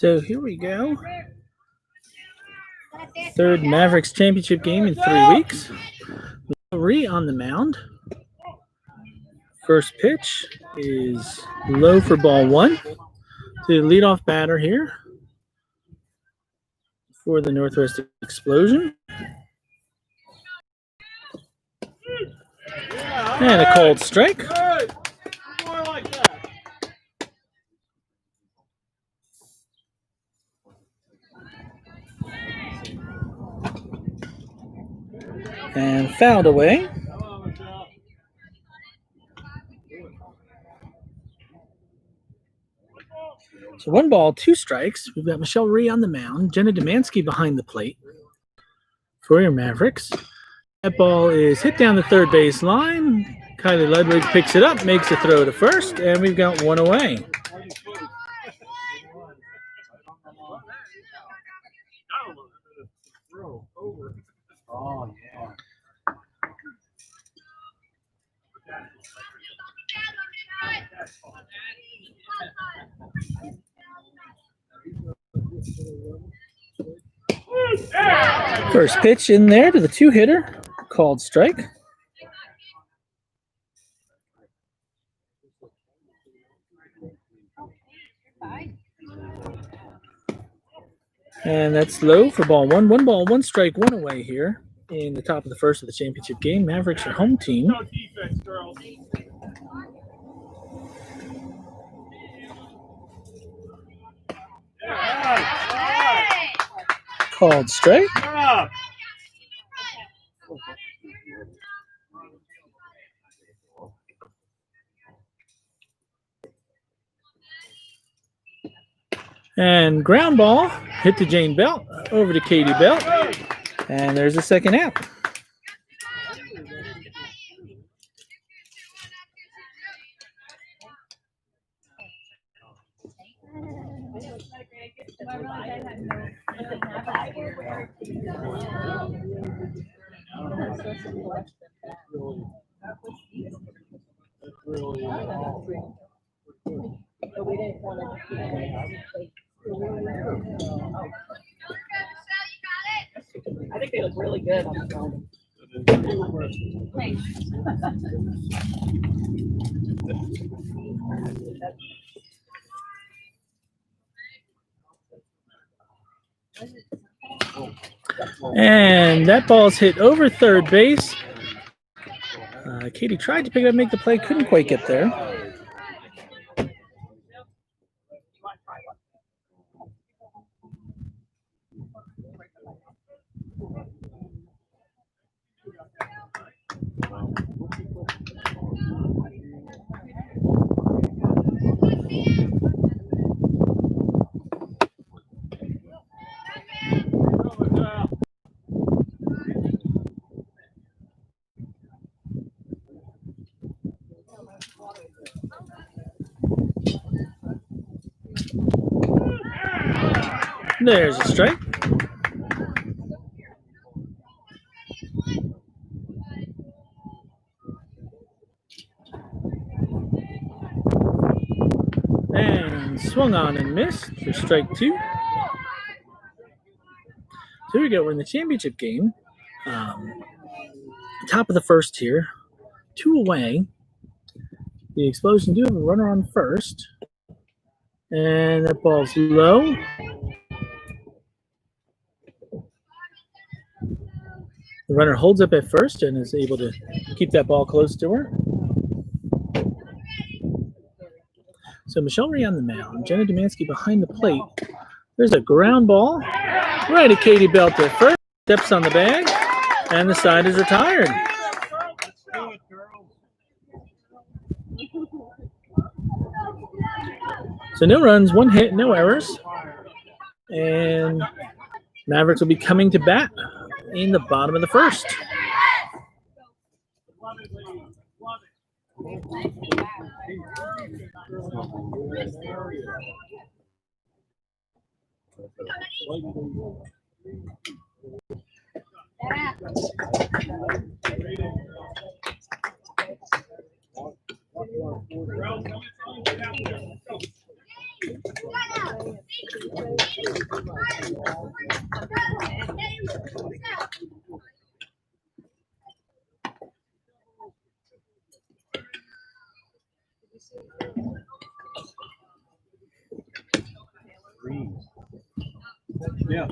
So here we go. Third Mavericks championship game in 3 weeks. Lowry on the mound. First pitch is low for ball one to the leadoff batter here for the Northwest Explosion. And a called strike. And fouled away. So 1 ball, 2 strikes. We've got Michelle Rhee on the mound, Jenna Demansky behind the plate for your Mavericks. That ball is hit down the third base line. Kylie Ludwig picks it up, makes a throw to first, and we've got 1 away. Oh, yeah. First pitch in there to the 2-hitter, called strike. And that's low for ball one. 1 ball, 1 strike, 1 away here in the top of the first of the championship game. Mavericks are home team. No defense, girls. Called strike. And ground ball hit to Jane Belt, over to Katie Belt, and there's a second out. I think they look really good on the phone. And that ball's hit over third base. Katie tried to pick it up, make the play, couldn't quite get there. There's a strike. And swung on and missed for strike 2. So here we go. We're in the championship game. Top of the first here. 2 away. The Explosion do have a runner on first. And that ball's low. The runner holds up at first and is able to keep that ball close to her. So Michelle Rhee on the mound, Jenna Demansky behind the plate. There's a ground ball right at Katie Belt at first. Steps on the bag, and the side is retired. So no runs, 1 hit, no errors. And Mavericks will be coming to bat in the bottom of the first. Yeah.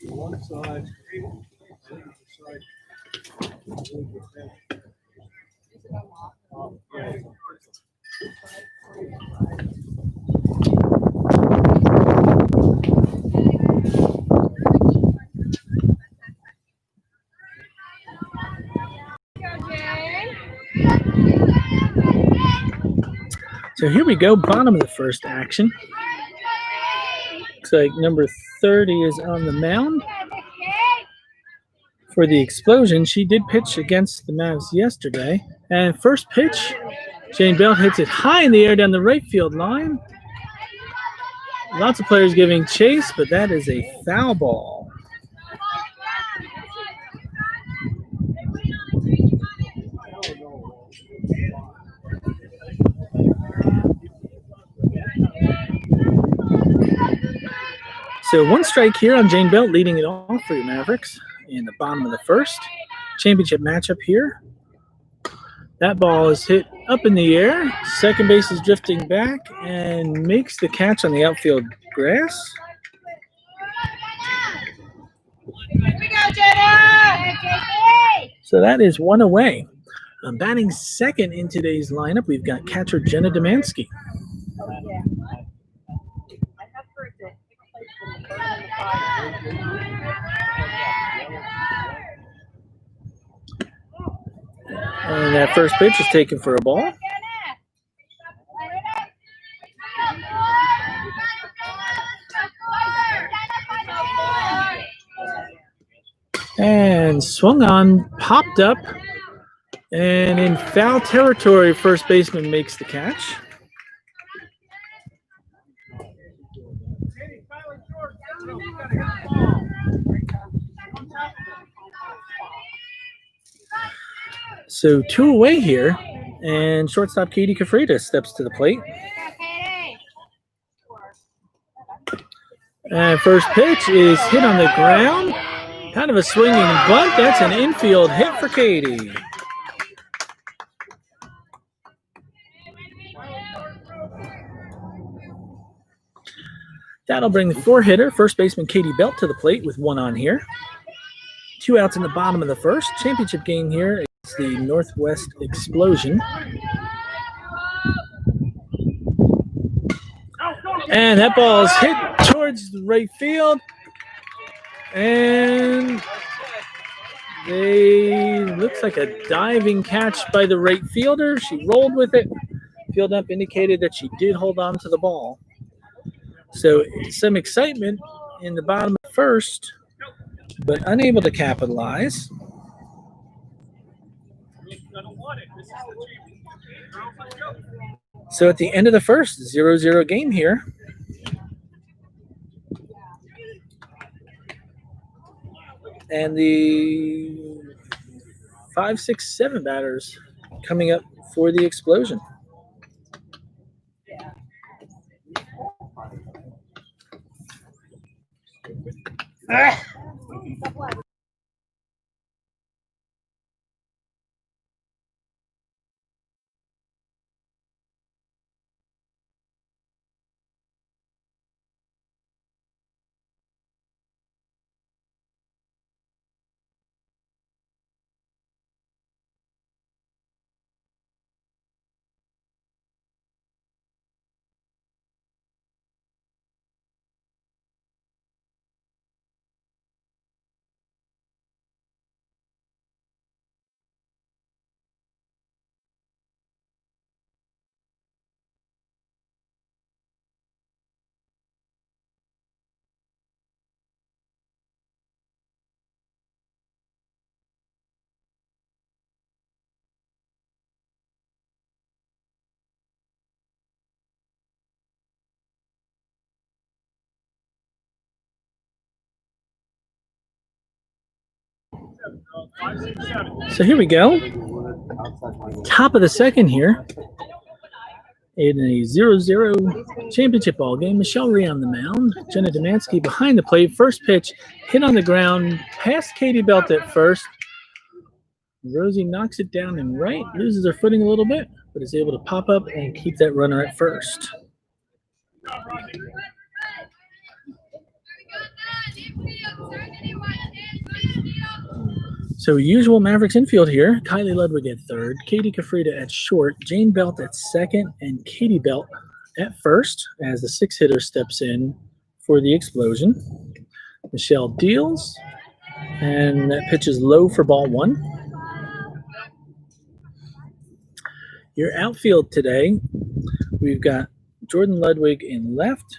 One side. So here we go, bottom of the first action. Looks like number 30 is on the mound for the Explosion. She did pitch against the Mavs yesterday. And first pitch, Jane Bell hits it high in the air down the right field line. Lots of players giving chase, but that is a foul ball. So one strike here on Jane Belt, leading it off for your Mavericks in the bottom of the first. Championship matchup here. That ball is hit up in the air. Second base is drifting back and makes the catch on the outfield grass. So that is one away. Batting second in today's lineup, we've got catcher Jenna Demansky. And that first pitch is taken for a ball. And swung on, popped up, and in foul territory, first baseman makes the catch. So two away here, and shortstop Katie Kafrida steps to the plate. And first pitch is hit on the ground. Kind of a swinging bunt. That's an infield hit for Katie. That'll bring the four-hitter, first baseman Katie Belt, to the plate with one on here. 2 outs in the bottom of the first. Championship game here is the Northwest Explosion. And that ball is hit towards the right field. And looks like a diving catch by the right fielder. She rolled with it. Field up indicated that she did hold on to the ball. So some excitement in the bottom of the first, but unable to capitalize. So at the end of the first, 0-0 game here. And the 5, 6, 7 batters coming up for the Explosion. So here we go. Top of the second here. In a 0-0 championship ball game, Michelle Rhee on the mound. Jenna Demansky behind the plate. First pitch hit on the ground, past Katie Belt at first. Rosie knocks it down and right, loses her footing a little bit, but is able to pop up and keep that runner at first. So usual Mavericks infield here. Kylie Ludwig at third, Katie Kafrida at short, Jane Belt at second, and Katie Belt at first as the six hitter steps in for the explosion. Michelle deals, and that pitch is low for ball one. Your outfield today, we've got Jordan Ludwig in left,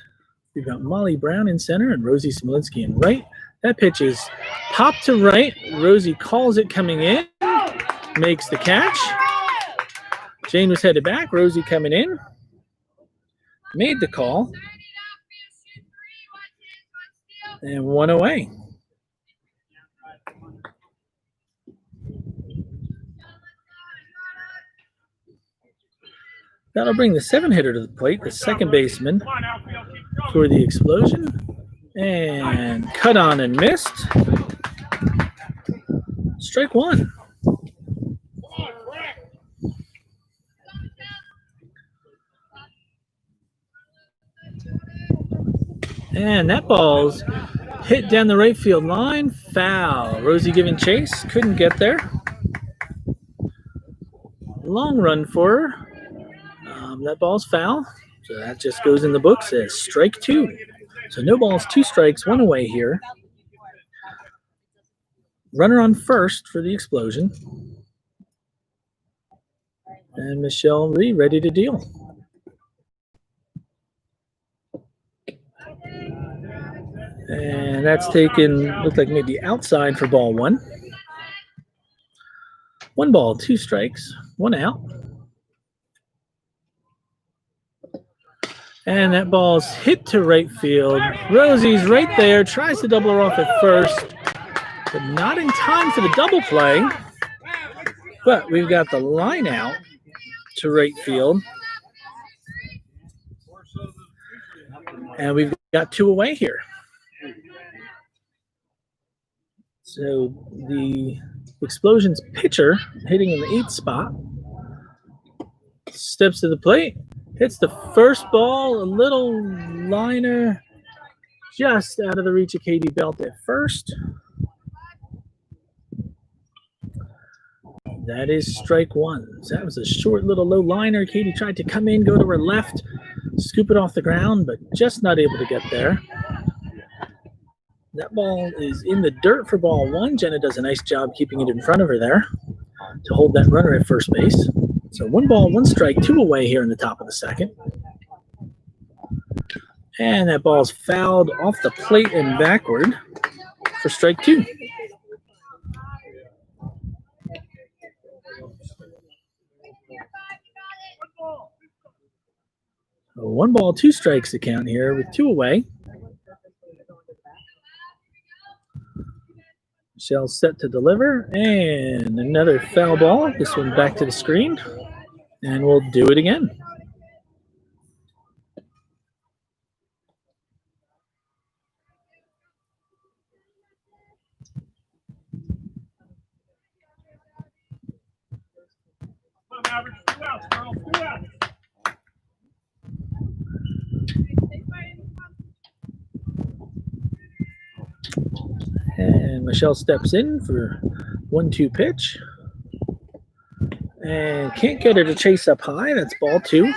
we've got Molly Brown in center, and Rosie Smolinski in right. That pitch is popped to right. Rosie calls it coming in, makes the catch. Jane was headed back. Rosie coming in, made the call, and one away. That'll bring the seven hitter to the plate, the second baseman for the explosion. And cut on and missed. Strike one. And that ball's hit down the right field line. Foul. Rosie giving chase. Couldn't get there. Long run for her. That ball's foul. So that just goes in the books as strike two. So no balls, two strikes, one away here. Runner on first for the explosion. And Michelle Rhee ready to deal. And that's taken, looked like maybe outside for ball one. One ball, two strikes, one out. And that ball's hit to right field. Rosie's right there, tries to double her off at first, but not in time for the double play. But we've got the line out to right field. And we've got two away here. So the Explosion's pitcher, hitting in the 8th spot, steps to the plate. Hits the first ball, a little liner just out of the reach of Katie Belt at first. That is strike one. So that was a short little low liner. Katie tried to come in, go to her left, scoop it off the ground, but just not able to get there. That ball is in the dirt for ball one. Jenna does a nice job keeping it in front of her there to hold that runner at first base. So one ball, one strike, two away here in the top of the second. And that ball's fouled off the plate and backward for strike two. So one ball, two strikes to count here with two away. Michelle's set to deliver, and another foul ball. This one back to the screen, and we'll do it again. And Michelle steps in for 1-2 pitch. And can't get her to chase up high. That's ball two.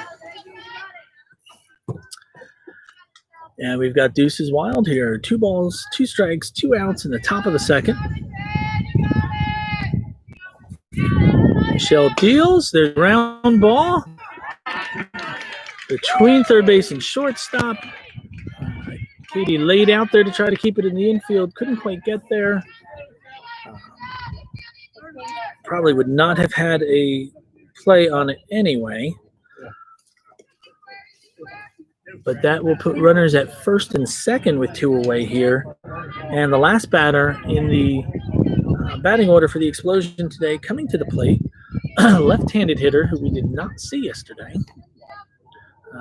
And we've got Deuces Wild here. 2 balls, 2 strikes, 2 outs in the top of the second. Michelle deals. There's a round ball between third base and shortstop. Katie laid out there to try to keep it in the infield. Couldn't quite get there. Probably would not have had a play on it anyway. But that will put runners at first and second with 2 away here. And the last batter in the Batting order for the Explosion today, coming to the plate. Left-handed hitter who we did not see yesterday,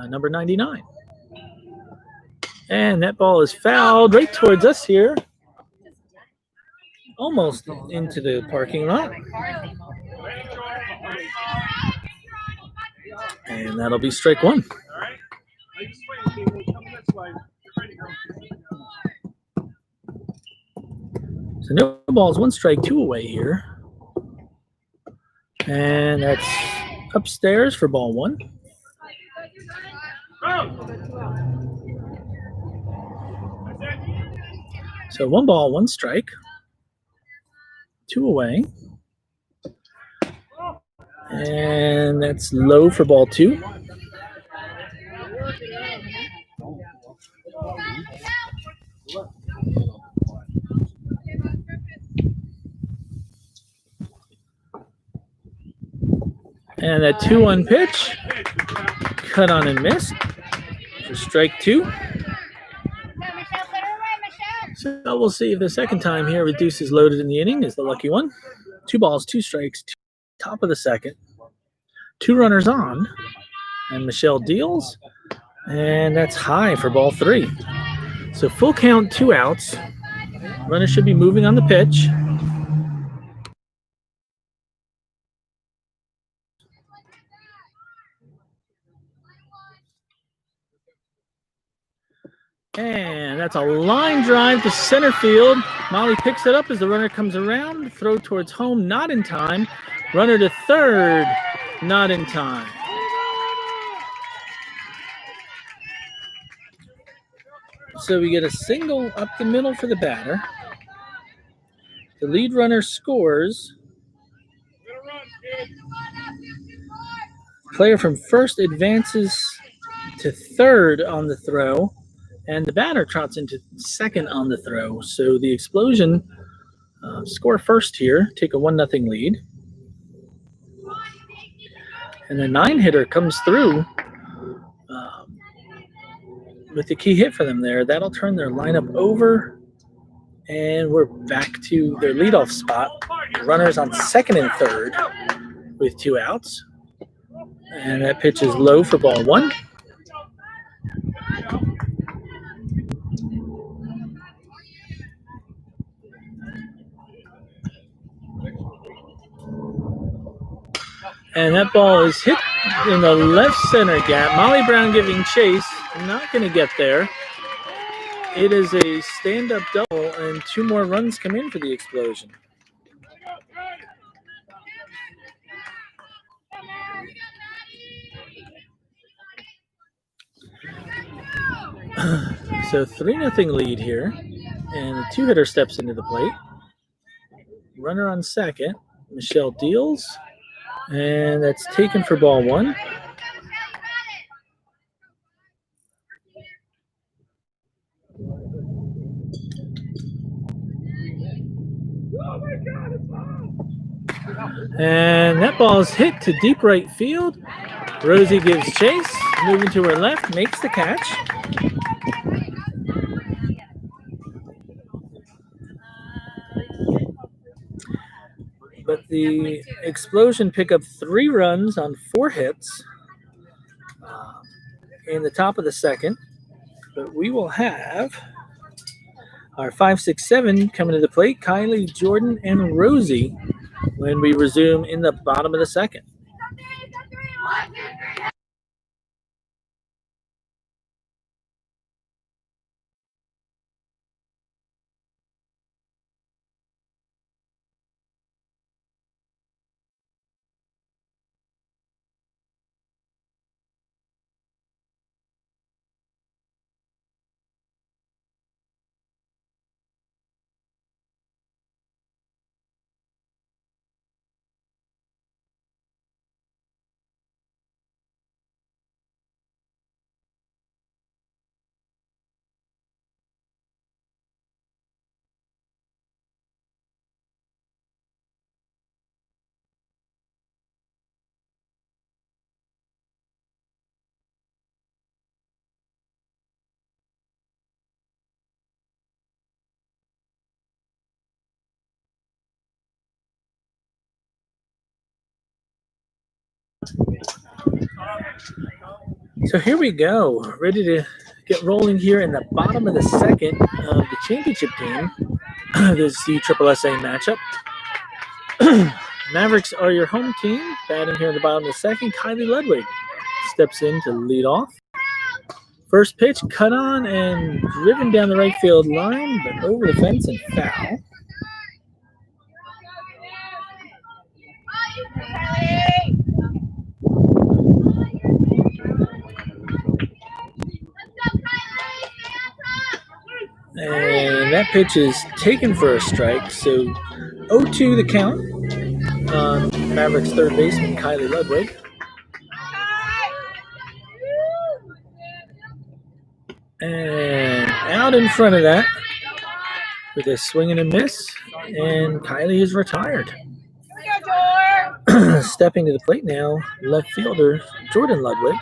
number 99. And that ball is fouled right towards us here, almost into the parking lot. And that'll be strike one. So no balls, 1 strike, 2 away here. And that's upstairs for ball 1. So 1 ball, 1 strike, 2 away. And that's low for ball 2. And that 2-1 pitch, cut on and missed for strike 2. So we'll see if the second time here with deuces loaded in the inning is the lucky one. 2 balls, 2 strikes, top of the second. 2 runners on, and Michelle deals, and that's high for ball 3. So full count, 2 outs. Runner should be moving on the pitch. And that's a line drive to center field. Molly picks it up as the runner comes around. Throw towards home, not in time. Runner to third, not in time. So we get a single up the middle for the batter. The lead runner scores. Player from first advances to third on the throw, and the batter trots into second on the throw. So the Explosion score first here, take a 1-0 lead. And the 9-hitter comes through with the key hit for them there. That'll turn their lineup over, and we're back to their leadoff spot. Runners on second and third with 2 outs. And that pitch is low for ball 1. And that ball is hit in the left center gap. Molly Brown giving chase. Not going to get there. It is a stand-up double, and 2 more runs come in for the Explosion. So 3-0 lead here. And the 2-hitter steps into the plate. Runner on second. Michelle deals. And that's taken for ball 1. And that ball is hit to deep right field. Rosie gives chase, moving to her left, makes the catch. But the Explosion pick up 3 runs on 4 hits in the top of the second. But we will have our 5, 6, 7 coming to the plate, Kylie, Jordan, and Rosie, when we resume in the bottom of the second. So here we go, ready to get rolling here in the bottom of the second of the championship game. This is the Triple SA matchup. Mavericks are your home team. Batting here in the bottom of the second, Kylie Ludwig steps in to lead off. First pitch, cut on and driven down the right field line, but over the fence and foul. And that pitch is taken for a strike, so 0-2 the count on Mavericks third baseman Kylie Ludwig. And out in front of that with a swing and a miss, and Kylie is retired. Stepping to the plate now, left fielder Jordan Ludwig.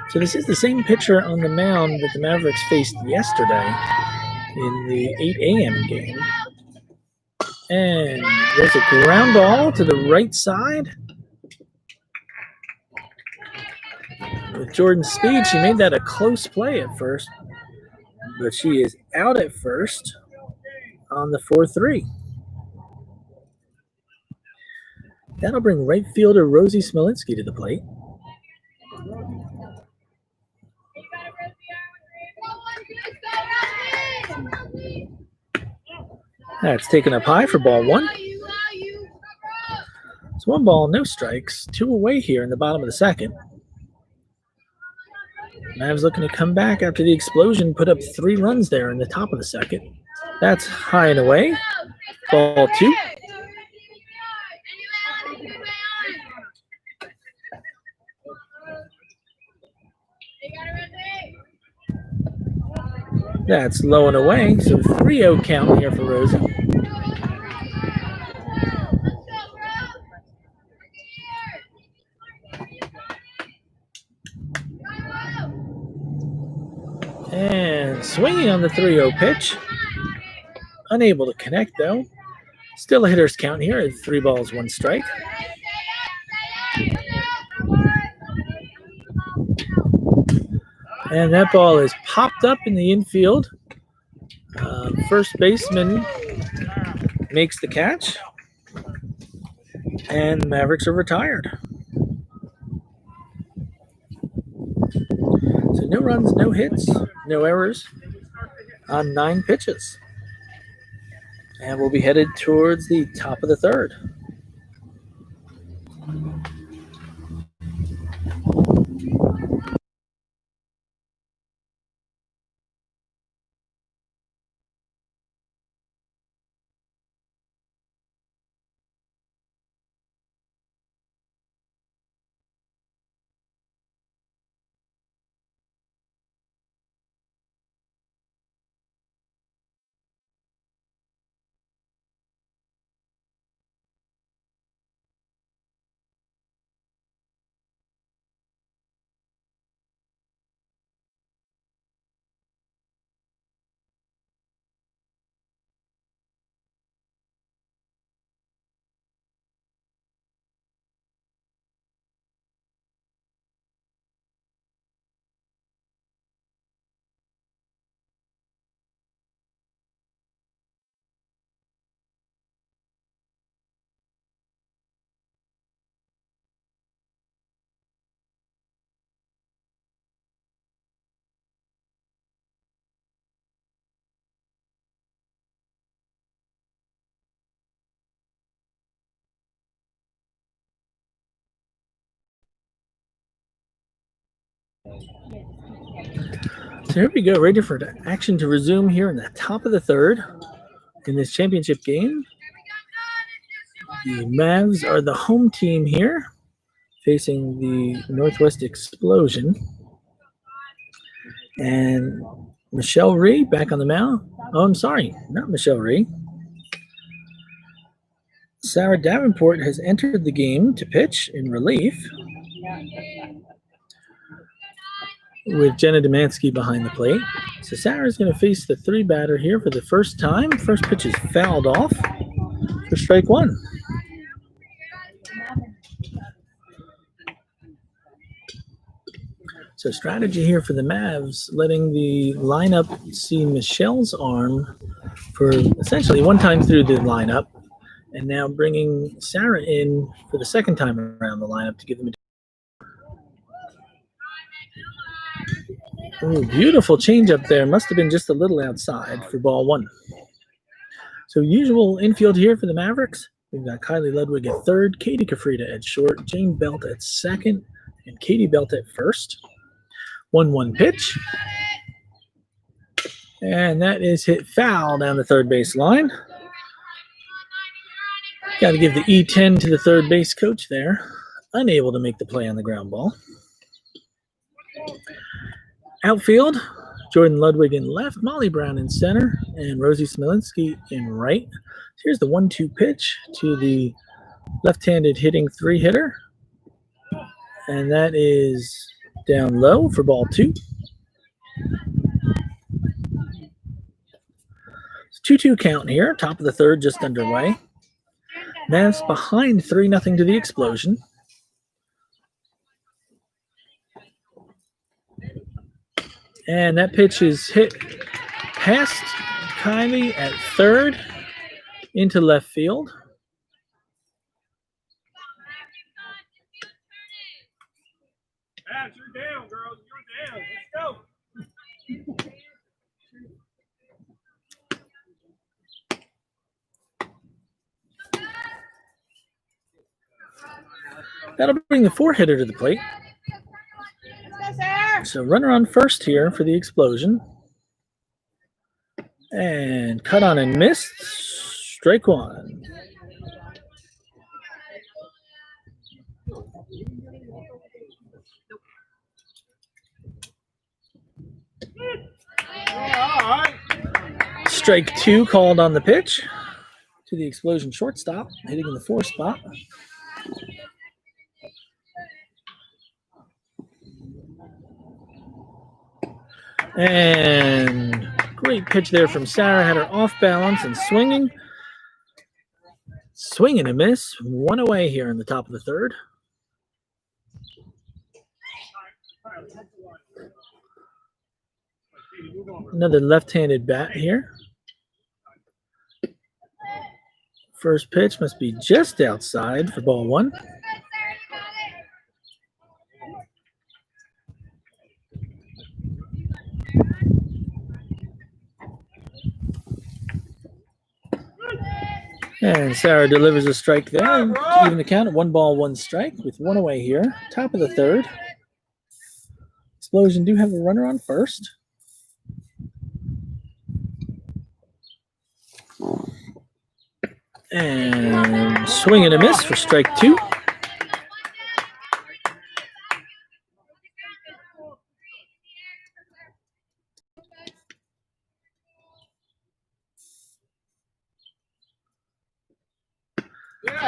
So this is the same pitcher on the mound that the Mavericks faced yesterday in the 8 a.m. game. And there's a ground ball to the right side. With Jordan's speed, she made that a close play at first, but she is out at first on the 4-3. That'll bring right fielder Rosie Smolinski to the plate. That's taken up high for ball one. It's 1 ball, no strikes, 2 away here in the bottom of the second. Mavs looking to come back after the explosion, put up 3 runs there in the top of the second. That's high and away. Ball 2. That's low and away, so 3-0 count here for Rosie. And swinging on the 3-0 pitch. Unable to connect, though. Still a hitter's count here at 3 balls, 1 strike. And that ball is popped up in the infield. First baseman makes the catch. And the Mavericks are retired. So no runs, no hits, no errors on 9 pitches. And we'll be headed towards the top of the third. So here we go, ready for the action to resume here in the top of the third in this championship game. The Mavs are the home team here, facing the Northwest Explosion. And Michelle Rhee back on the mound. Oh, I'm sorry, not Michelle Rhee. Sarah Davenport has entered the game to pitch in relief, with Jenna Demansky behind the plate. So Sarah's going to face the 3-batter here for the first time. First pitch is fouled off for strike 1. So strategy here for the Mavs, letting the lineup see Michelle's arm for essentially one time through the lineup, and now bringing Sarah in for the second time around the lineup to give them a beautiful change up there. Must have been just a little outside for ball one. So usual infield here for the Mavericks. We've got Kylie Ludwig at third, Katie Kafrida at short, Jane Belt at second, and Katie Belt at first. 1-1 pitch. And that is hit foul down the third base line. Got to give the E10 to the third base coach there. Unable to make the play on the ground ball. Outfield, Jordan Ludwig in left, Molly Brown in center, and Rosie Smolinski in right. Here's the 1-2 pitch to the left-handed hitting three-hitter. And that is down low for ball two. 2-2 count here, top of the third just underway. Mavs behind 3-0 to the Explosion. And that pitch is hit past Kylie at third into left field. Mavs, you're down, girls. You're down. Let's go. That'll bring the four-hitter to the plate. So runner on first here for the Explosion. And cut on and missed. Strike one. Strike two called on the pitch to the Explosion shortstop, hitting in the 4 spot. And great pitch there from Sarah. Had her off balance and swinging. Swing and a miss. One away here in the top of the third. Another left-handed bat here. First pitch must be just outside for ball one. And Sarah delivers a strike there. Even the count at 1-1 strike with one away here. Top of the third. Explosion do have a runner on first. And swing and a miss for strike two.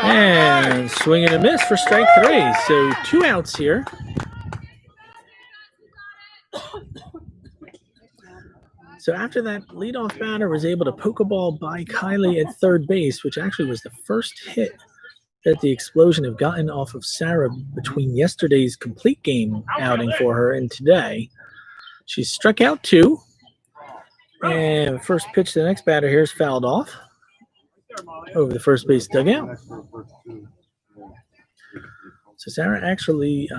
And swing and a miss for strike three. So 2 outs here. So after that, leadoff batter was able to poke a ball by Kylie at third base, which actually was the first hit that the Explosion have gotten off of Sarah between yesterday's complete game outing for her and today. She struck out 2. And first pitch to the next batter here is fouled off over the first base dugout. So Sarah actually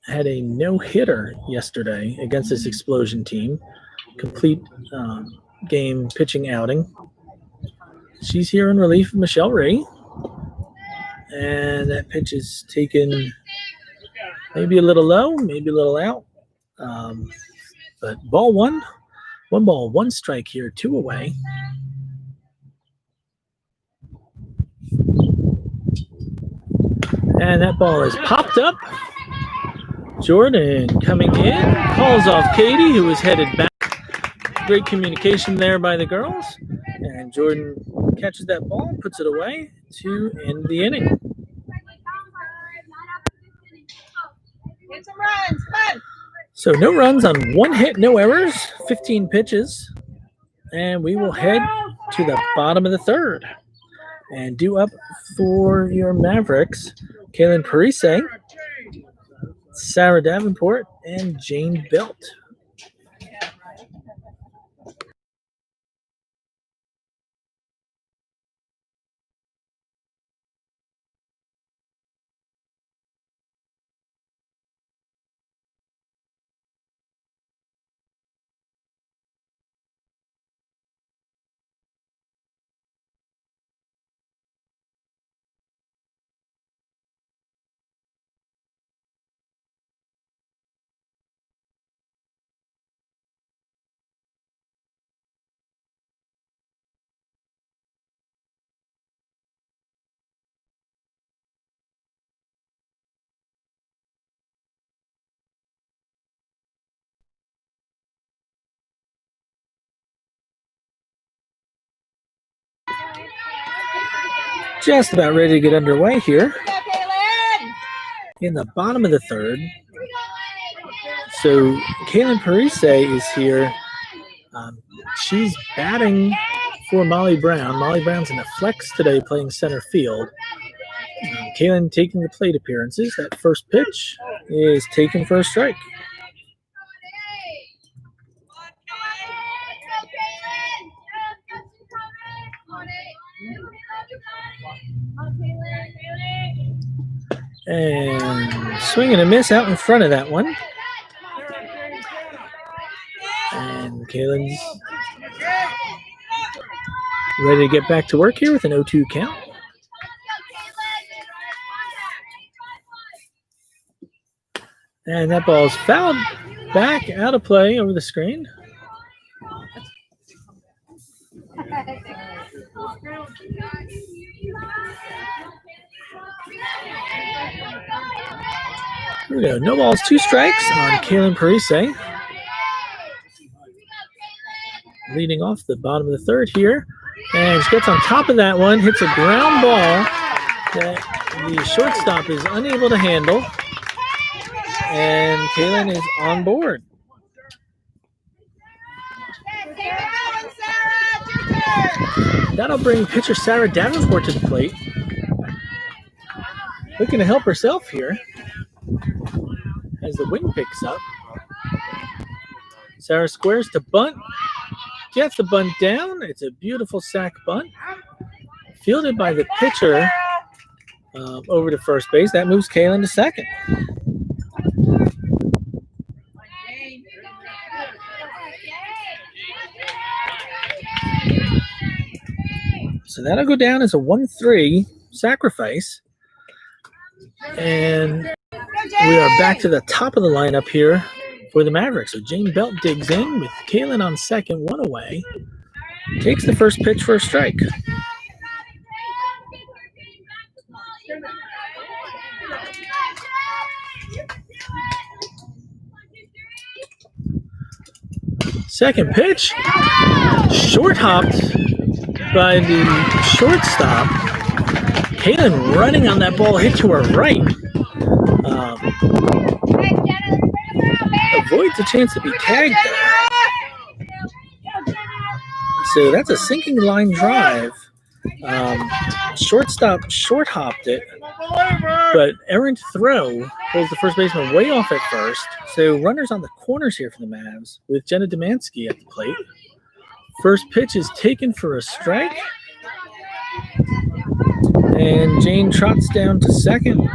had a no-hitter yesterday against this Explosion team. Complete game pitching outing. She's here in relief of Michelle Ray. And that pitch is taken maybe a little low, maybe a little out. But ball one. 1-1 strike here, 2 away. And that ball is popped up. Jordan coming in, calls off Katie, who was headed back. Great communication there by the girls. And Jordan catches that ball, puts it away to end the inning. Get some runs, come on. So no runs on 1 hit, no errors, 15 pitches. And we will head to the bottom of the third. And due up for your Mavericks, Kaylin Parise Sarah Davenport and Jane Belt. Just about ready to get underway here in the bottom of the third. So Kaylin Parise is here. She's batting for Molly Brown. Molly Brown's in a flex today playing center field. Kaylin taking the plate appearances. That first pitch is taken for a strike. And swing and a miss out in front of that one. And Kaylin's ready to get back to work here with an 0-2 count. And that ball's fouled back out of play over the screen. Here we go. No balls, 2 strikes on Kaylin Parise. Leading off the bottom of the third here. And she gets on top of that one, hits a ground ball that the shortstop is unable to handle. And Kaylin is on board. That'll bring pitcher Sarah Davenport to the plate. Looking to help herself here as the wind picks up. Sarah squares to bunt. Gets the bunt down. It's a beautiful sac bunt. Fielded by the pitcher over to first base. That moves Kaylin to second. So that'll go down as a 1-3 sacrifice. And we are back to the top of the lineup here for the Mavericks. So Jane Belt digs in with Kaylin on second, 1 away. Takes the first pitch for a strike. Second pitch, short hopped by the shortstop. Kaylin running on that ball, hit to her right. Avoids a chance to be tagged there. So that's a sinking line drive. Shortstop short hopped it, but errant throw pulls the first baseman way off at first. So runners on the corners here for the Mavs with Jenna Demansky at the plate. First pitch is taken for a strike. And Jane trots down to second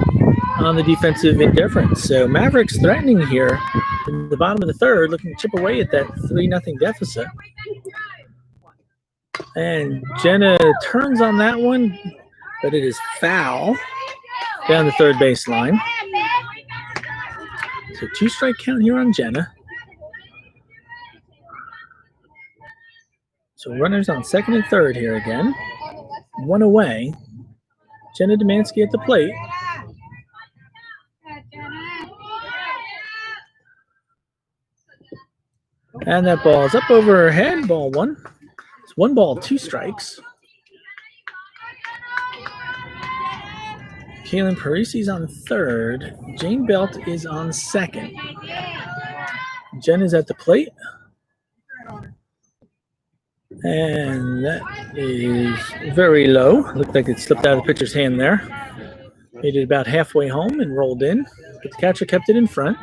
on the defensive indifference. So Mavericks threatening here in the bottom of the third, looking to chip away at that 3-0 deficit. And Jenna turns on that one, but it is foul down the third baseline. So 2-strike count here on Jenna. So runners on second and third here again. 1 away. Jenna Demansky at the plate. And that ball is up over her head. Ball 1. It's 1 ball, 2 strikes. Kaylin Parisi's on third. Jane Belt is on second. Jen is at the plate. And that is very low. Looked like it slipped out of the pitcher's hand there. Made it about halfway home and rolled in, but the catcher kept it in front.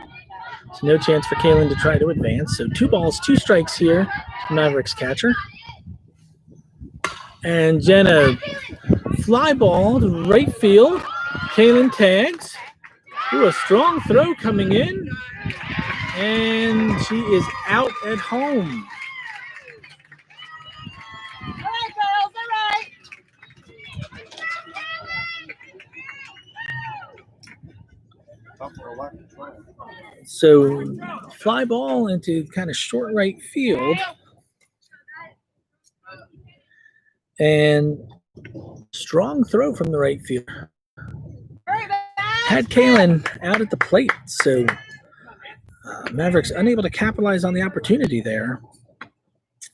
So no chance for Kalen to try to advance. So 2 balls, 2 strikes here, Mavericks catcher. And Jenna fly ball to right field. Kalen tags. Ooh, a strong throw coming in. And she is out at home. All right, girls. All right. So fly ball into kind of short right field. And strong throw from the right field. Had Kalen out at the plate. So Mavericks unable to capitalize on the opportunity there.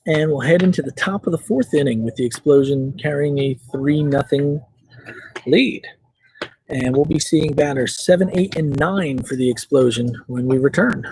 And we'll head into the top of the 4th inning with the Explosion carrying a 3-0 lead. And we'll be seeing batters 7, 8, and 9 for the Explosion when we return.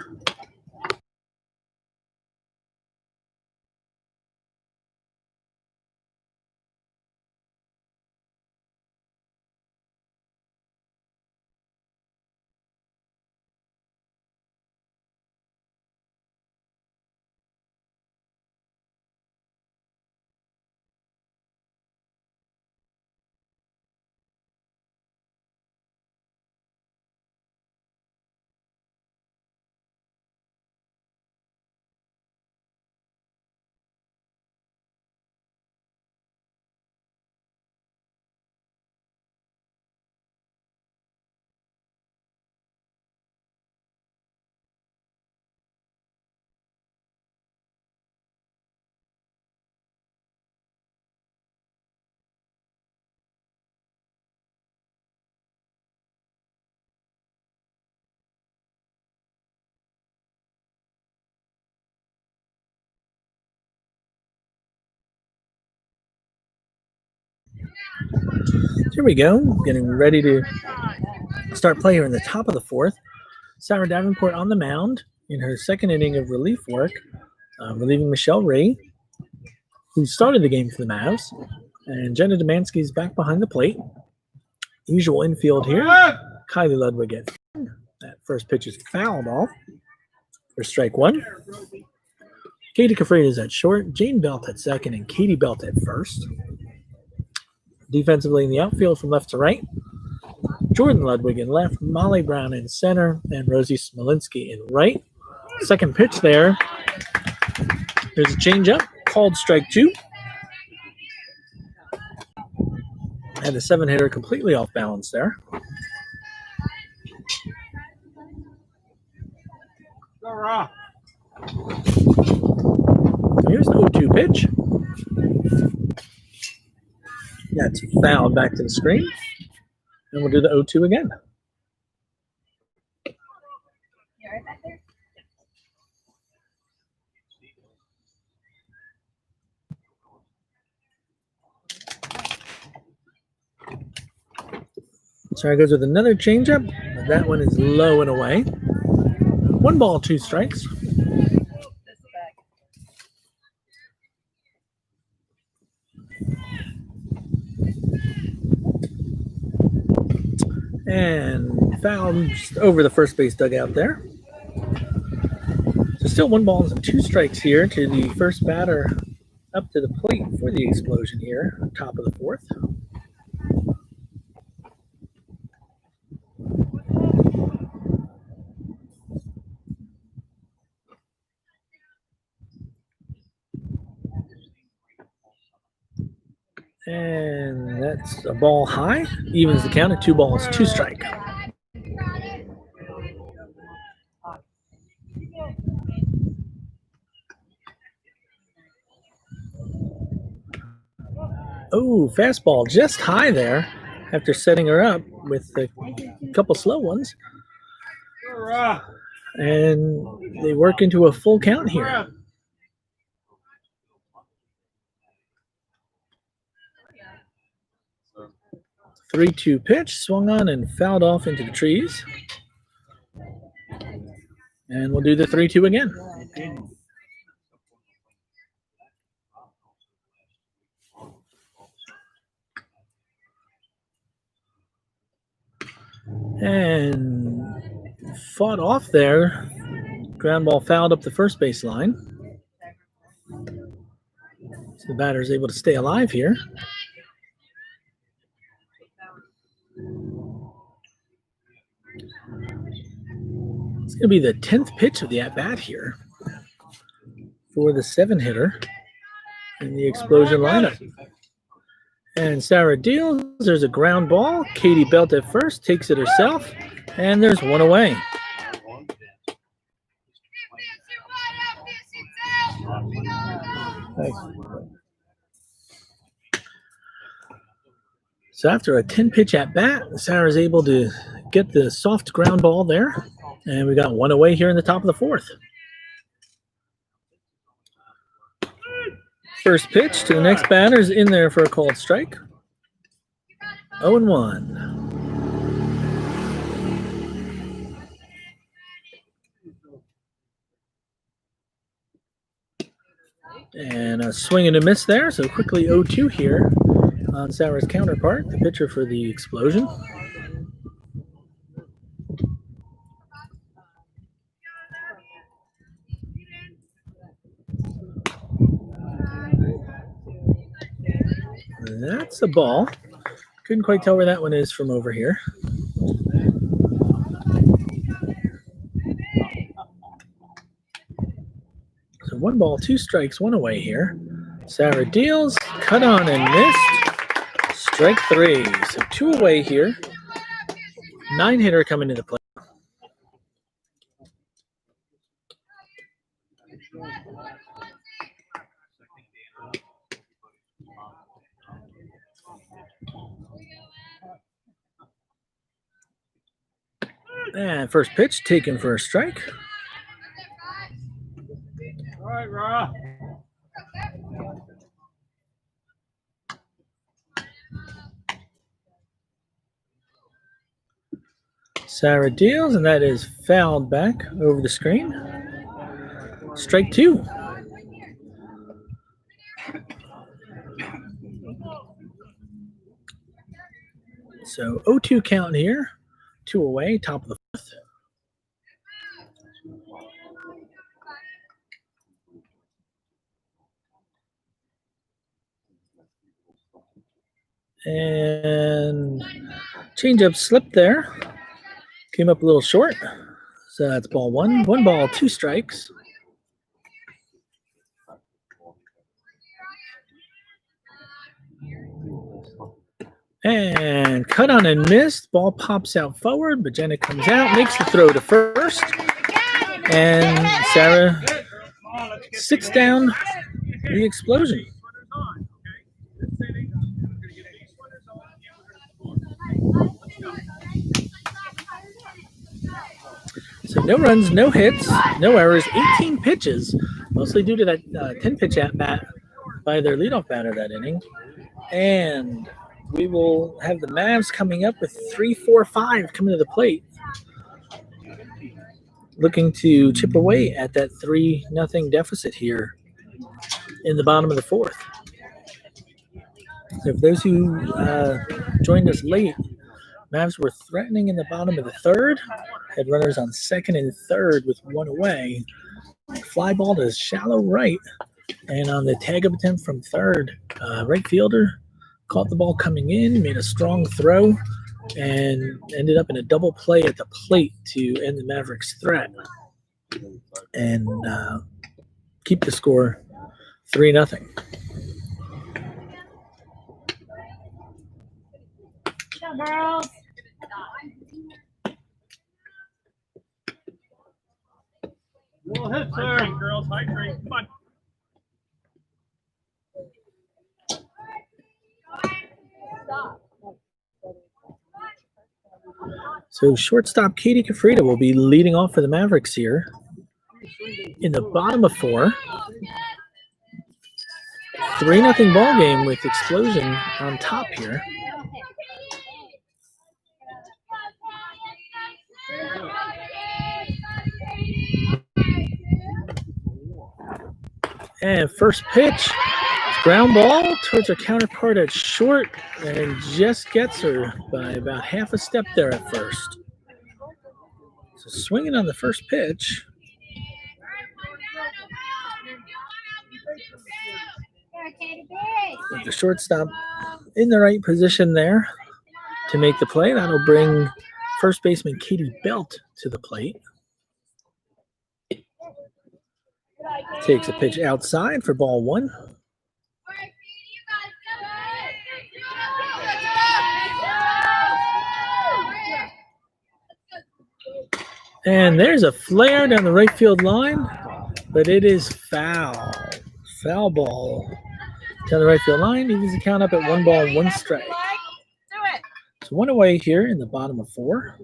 Here we go, getting ready to start play here in the top of the 4th. Sarah Davenport on the mound in her 2nd inning of relief work, relieving Michelle Ray, who started the game for the Mavs. And Jenna Demansky's back behind the plate. Usual infield here. Kylie Ludwig at that first pitch is fouled off for strike 1. Katie Kafreida's at short, Jane Belt at 2nd, and Katie Belt at 1st. Defensively in the outfield from left to right, Jordan Ludwig in left, Molly Brown in center, and Rosie Smolinski in right. 2nd pitch there. There's a changeup, called strike 2. And the 7-hitter completely off balance there. Here's the 0-2 pitch. That's fouled back to the screen. And we'll do the 0-2 again. You right back there? Sarah goes with another changeup, but that one is low and away. 1 ball, 2 strikes. And fouled just over the first base dugout there. So still 1 ball and 2 strikes here to the first batter up to the plate for the Explosion here, top of the 4th. And that's a ball high. Evens the count at 2 balls, 2 strike. Oh, fastball just high there after setting her up with a couple slow ones. And they work into a full count here. 3-2 pitch, swung on and fouled off into the trees. And we'll do the 3-2 again. And fought off there. Ground ball fouled up the first base line. So the batter is able to stay alive here. It's going to be the 10th pitch of the at-bat here for the 7-hitter in the Explosion lineup. And Sarah deals. There's a ground ball. Katie Belt at first, takes it herself, and there's one away. Nice. So after a 10-pitch at-bat, Sarah's able to get the soft ground ball there, and we got one away here in the top of the 4th. First pitch to the next batter is in there for a called strike. 0-1. And a swing and a miss there, so quickly 0-2 here on Sarah's counterpart, the pitcher for the Explosion. That's a ball. Couldn't quite tell where that one is from over here. So 1 ball, 2 strikes, 1 away here. Sarah deals, cut on and missed. Strike 3. So 2 away here. 9-hitter coming into play. And first pitch taken for a strike. All right, Ra. Sarah deals, and that is fouled back over the screen. Strike 2. So 0-2 count here. 2 away, top of the 4th. And changeup slipped there. Came up a little short. So that's ball 1. 1 ball, 2 strikes. And cut on and missed. Ball pops out forward, but Jenna comes out, makes the throw to first. And Sarah sits down the Explosion. So no runs, no hits, no errors, 18 pitches, mostly due to that 10-pitch at-bat by their leadoff batter that inning. And we will have the Mavs coming up with 3-4-5 coming to the plate, looking to chip away at that 3-0 deficit here in the bottom of the 4th. So for those who joined us late, Mavs were threatening in the bottom of the 3rd, had runners on 2nd and 3rd with 1 away. Fly ball to shallow right, and on the tag-up attempt from 3rd, right fielder caught the ball coming in, made a strong throw, and ended up in a double play at the plate to end the Mavericks' threat and keep the score 3-0. Girls. Little hit, sir. Girls, hydrate. Come on. So shortstop Katie Kafrida will be leading off for the Mavericks here in the bottom of 4. 3-0 ball game with Explosion on top here. And first pitch, ground ball towards her counterpart at short, and just gets her by about half a step there at first. So swinging on the first pitch. With the shortstop in the right position there to make the play. That'll bring first baseman Katie Belt to the plate. Takes a pitch outside for ball one. And there's a flare down the right field line, but it is foul. Foul ball down the right field line. Evens the count up at 1 ball, 1 strike. So one away here in the bottom of 4.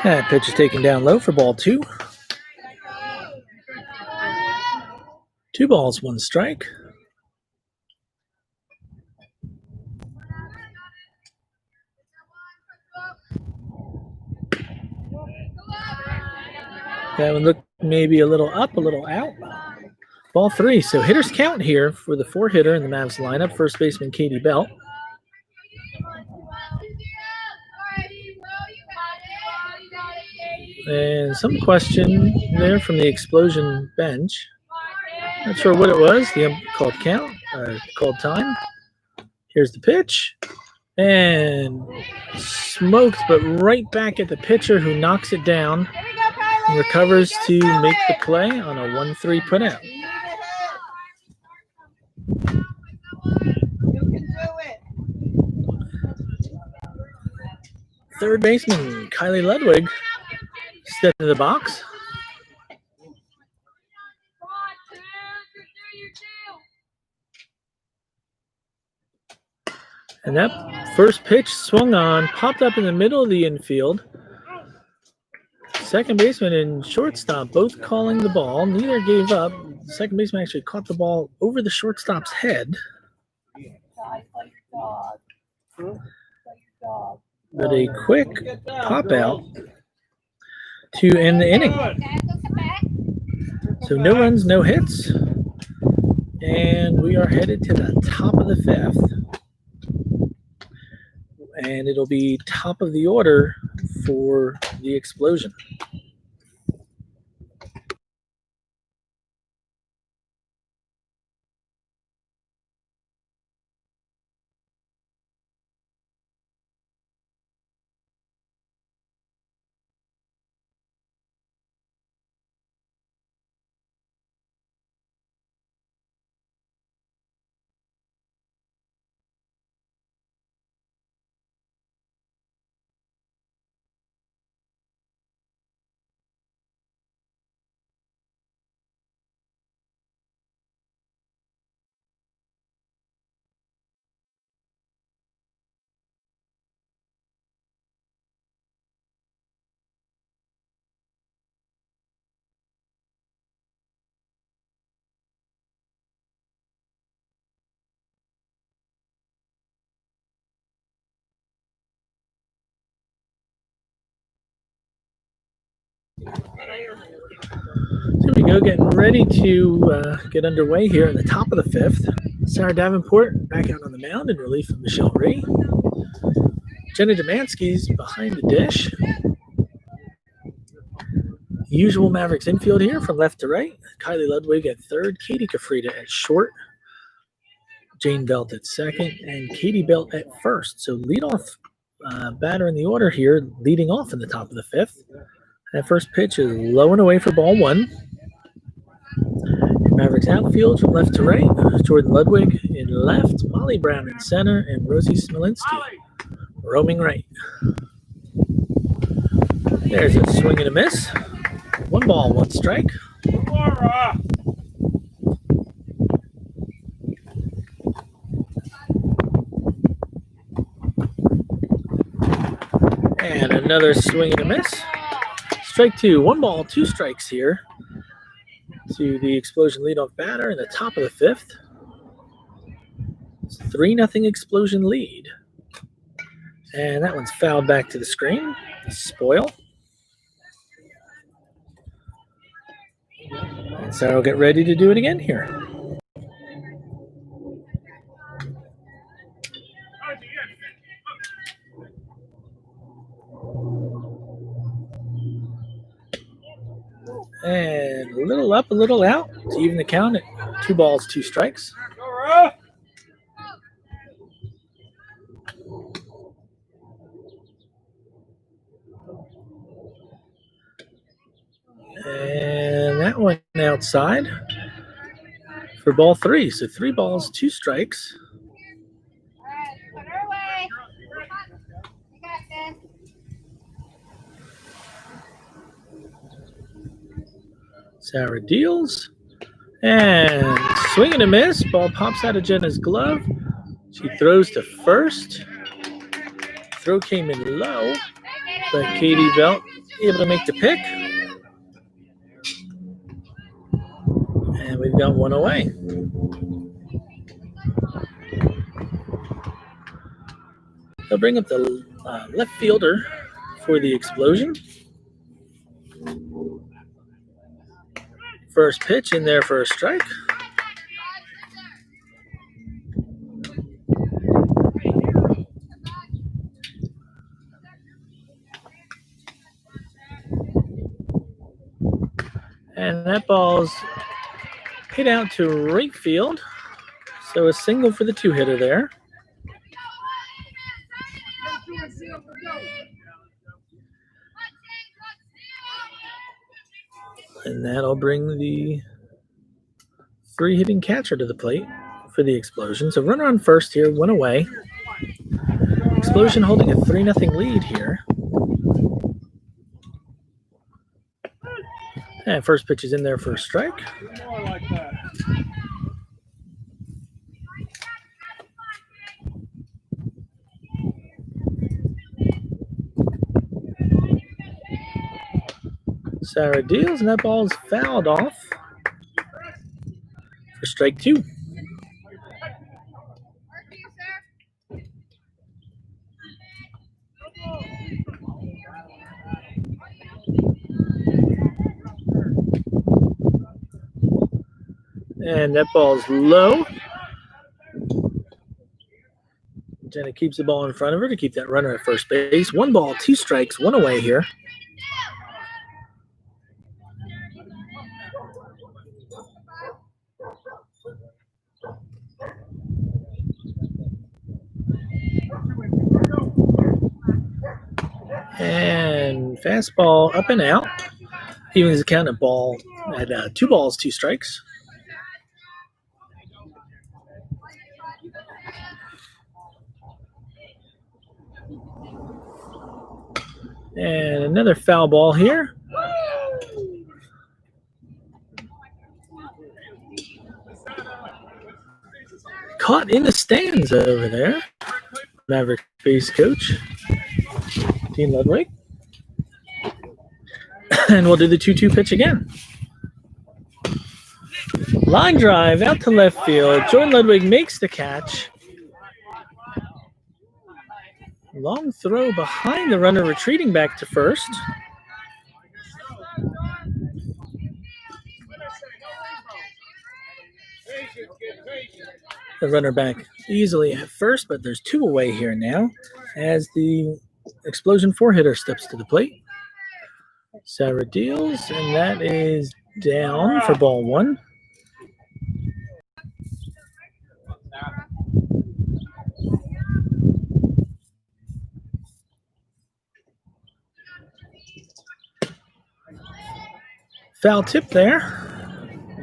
That pitch is taken down low for ball 2. 2 balls, 1 strike. That one looked maybe a little up, a little out. Ball 3. So hitters count here for the 4-hitter in the Mavs lineup. First baseman Katie Belt. And some question there from the Explosion bench. Not sure what it was. The ump called count, called time. Here's the pitch. And smoked, but right back at the pitcher who knocks it down and recovers to make the play on a 1-3 putout. Third baseman Kylie Ludwig stepped into the box. And that first pitch swung on, popped up in the middle of the infield. Second baseman and shortstop both calling the ball. Neither gave up. The second baseman actually caught the ball over the shortstop's head. But a quick pop out to end the inning. So no runs, no hits. And we are headed to the top of the 5th. And it'll be top of the order for the Explosion. Here we go, getting ready to get underway here in the top of the 5th. Sarah Davenport back out on the mound in relief of Michelle Ree. Jenna Demansky's behind the dish. Usual Mavericks infield here from left to right. Kylie Ludwig at third, Katie Kafrida at short, Jane Belt at second, and Katie Belt at first. So leadoff batter in the order here, leading off in the top of the 5th. That first pitch is low and away for ball 1. Mavericks outfield from left to right. Jordan Ludwig in left, Molly Brown in center, and Rosie Smolinski roaming right. There's a swing and a miss. 1 ball, 1 strike. And another swing and a miss. Strike 2. 1 ball, 2 strikes here to the Explosion leadoff batter in the top of the 5th. It's 3-0 Explosion lead. And that one's fouled back to the screen. Spoil. So I'll get ready to do it again here. And a little up, a little out to even the count at 2 balls, 2 strikes. And that one outside for ball 3. So 3 balls, 2 strikes. Put her away. You got this. Sarah deals. And swing and a miss. Ball pops out of Jenna's glove. She throws to first. Throw came in low, but Katie Belt able to make the pick. And we've got one away. They'll bring up the left fielder for the Explosion. First pitch in there for a strike. And that ball's hit out to right field. So a single for the 2-hitter there. And that'll bring the 3-hitting catcher to the plate for the Explosion. So runner on first here, 1 away. Explosion holding a 3-0 lead here. And first pitch is in there for a strike. More like that. Sarah deals, and that ball is fouled off for strike 2. And that ball's low. Jenna keeps the ball in front of her to keep that runner at first base. 1 ball, 2 strikes, 1 away here. And fastball up and out. Evens the count at ball at 2 balls, 2 strikes. And another foul ball here. Caught in the stands over there. Maverick base coach, Dean Ludwig. And we'll do the 2-2 pitch again. Line drive out to left field. Jordan Ludwig makes the catch. Long throw behind the runner, retreating back to first. The runner back easily at first, but there's 2 away here now as the Explosion 4-hitter steps to the plate. Sarah deals, and that is down for ball 1. Foul tip there.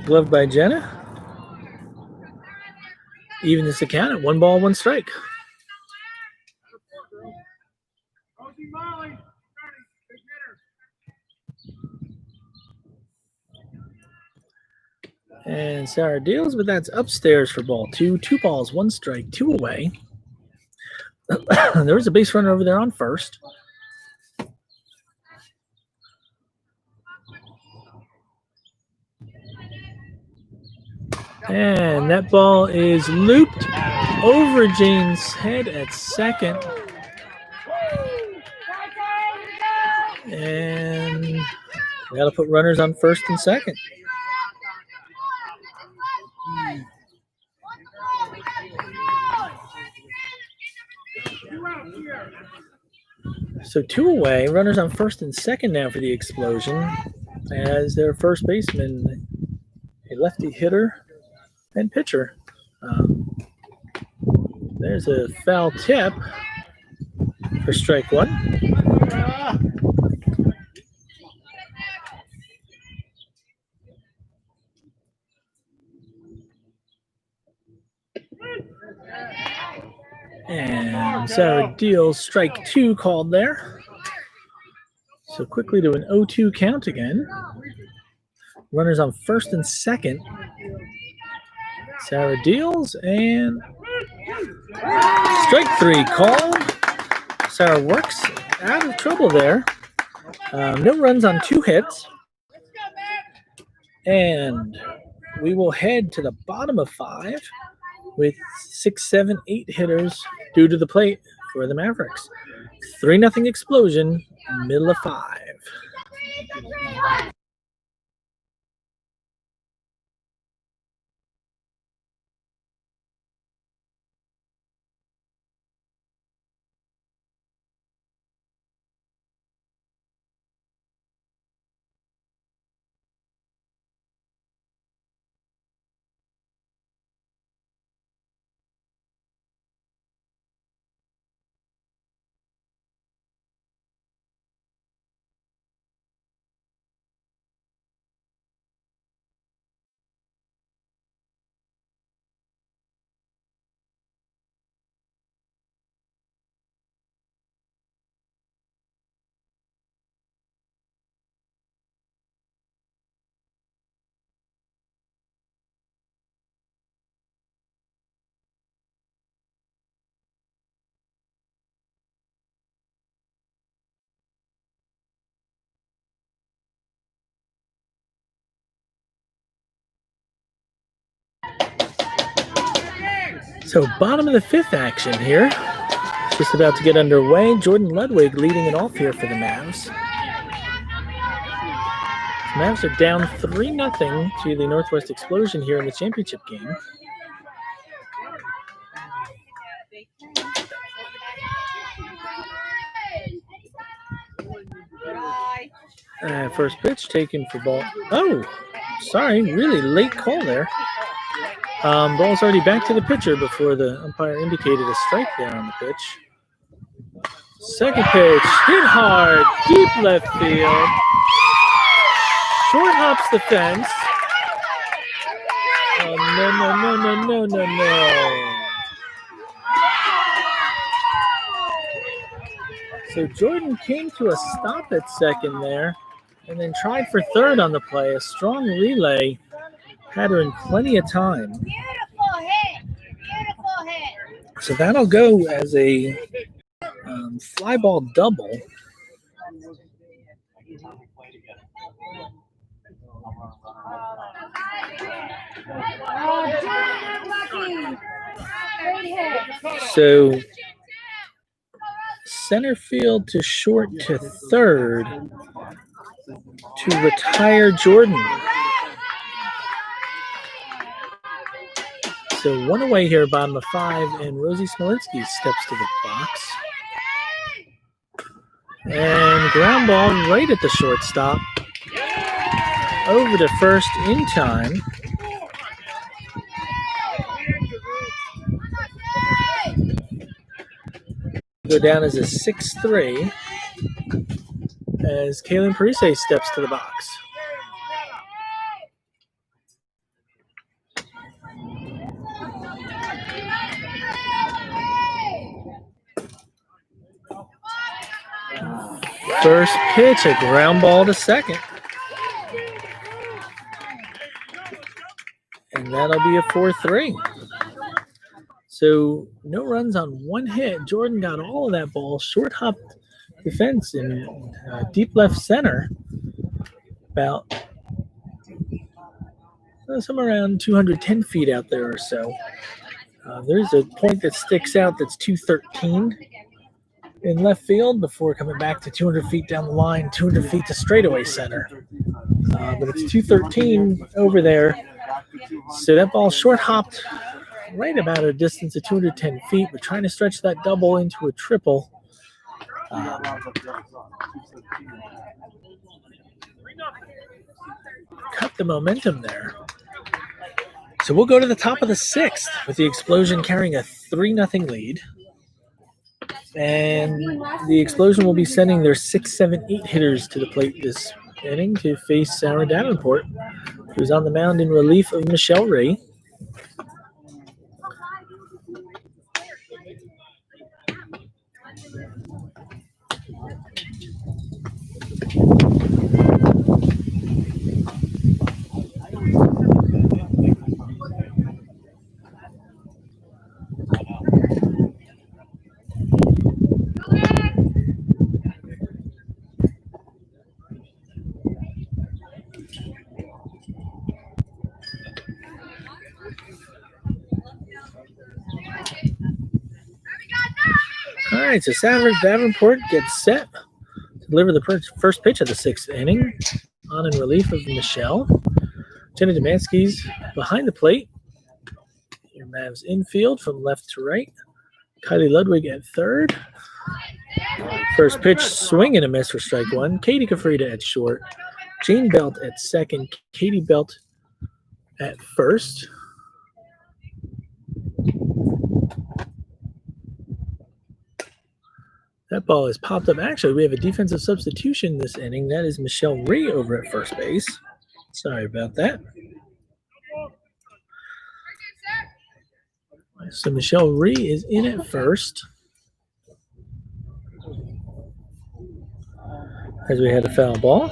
Gloved by Jenna. Even this account at 1 ball, 1 strike. And Sarah deals, but that's upstairs for ball 2. 2 balls, 1 strike, 2 away. There was a base runner over there on first. And that ball is looped over Jane's head at second. And we got to put runners on first and second. So 2 away. Runners on first and second now for the Explosion as their first baseman, a lefty hitter and pitcher. There's a foul tip for strike 1. And Sarah deals strike 2 called there. So quickly to an 0-2 count again. Runners on first and second. Sarah deals and strike 3 called. Sarah works out of trouble there. No runs on 2 hits. And we will head to the bottom of 5 with 6, 7, 8 hitters due to the plate for the Mavericks. 3-0 Explosion, middle of 5. So bottom of the 5th action here. Just about to get underway. Jordan Ludwig leading it off here for the Mavs. The Mavs are down 3-0 to the Northwest Explosion here in the championship game. First pitch taken for ball. Oh, sorry, really late call there. Ball's already back to the pitcher before the umpire indicated a strike there on the pitch. Second pitch, hit hard, deep left field. Short hops the fence. Oh, no. So Jordan came to a stop at second there and then tried for third on the play. A strong relay had her in plenty of time. Beautiful hit. So that'll go as a fly ball double. So center field to short to third to retire Jordan. So 1 away here, bottom of 5, and Rosie Smolinski steps to the box. And ground ball right at the shortstop. Over to first in time. Go down as a 6-3 as Kaylin Parise steps to the box. First pitch, a ground ball to second. And that'll be a 4-3. So no runs on 1 hit. Jordan got all of that ball, short hopped the fence in deep left center, about somewhere around 210 feet out there or so. There's a point that sticks out that's 213 in left field before coming back to 200 feet down the line, 200 feet to straightaway center. But it's 213 over there. So that ball short hopped right about a distance of 210 feet. We're trying to stretch that double into a triple. cut the momentum there. So we'll go to the top of the sixth with the Explosion carrying a 3-0 lead. And the Explosion will be sending their 6, 7, 8 hitters to the plate this inning to face Sarah Davenport, who's on the mound in relief of Michelle Ray. All right, so Sarah Davenport gets set to deliver the first pitch of the sixth inning, on in relief of Michelle. Jenna Demansky's behind the plate. Your Mavs infield from left to right. Kylie Ludwig at third. First pitch, swing and a miss for strike one. Katie Kafrida at short. Jane Belt at second. Katie Belt at first. That ball is popped up. Actually, we have a defensive substitution this inning. That is Michelle Ree over at first base. Sorry about that. So Michelle Ree is in at first. As we had a foul ball.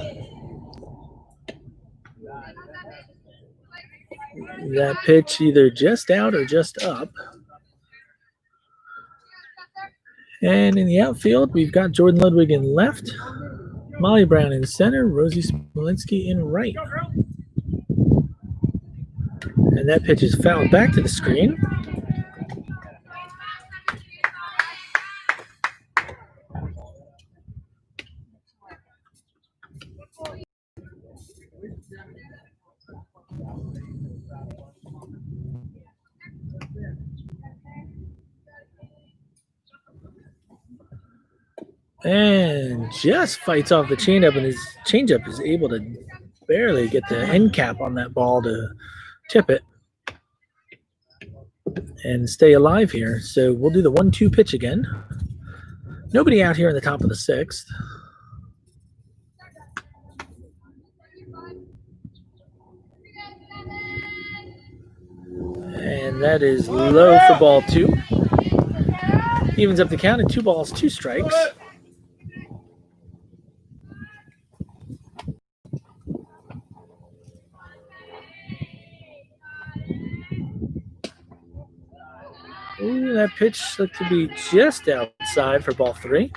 That pitch either just out or just up. And in the outfield, we've got Jordan Ludwig in left, Molly Brown in center, Rosie Smolinski in right. And that pitch is fouled back to the screen. And just fights off the changeup, and his changeup is able to barely get the end cap on that ball to tip it and stay alive here. So we'll do the 1-2 pitch again. Nobody out here in the top of the sixth. And that is low for ball 2. Evens up the count at 2 balls, 2 strikes. Ooh, that pitch looked to be just outside for ball 3.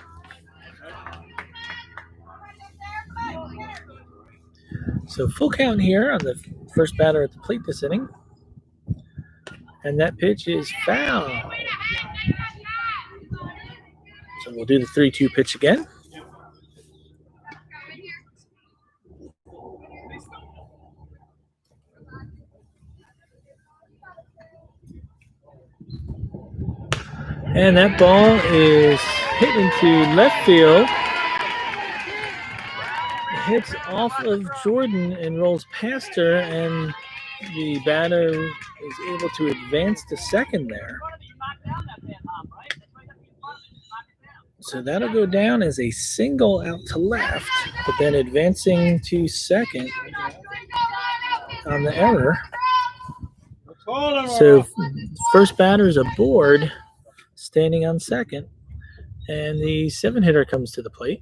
So full count here on the first batter at the plate this inning. And that pitch is foul. So we'll do the 3-2 pitch again. And that ball is hit into left field. It hits off of Jordan and rolls past her, and the batter is able to advance to second there. So that'll go down as a single out to left, but then advancing to second on the error. So first batter is aboard, standing on second, and the 7-hitter comes to the plate.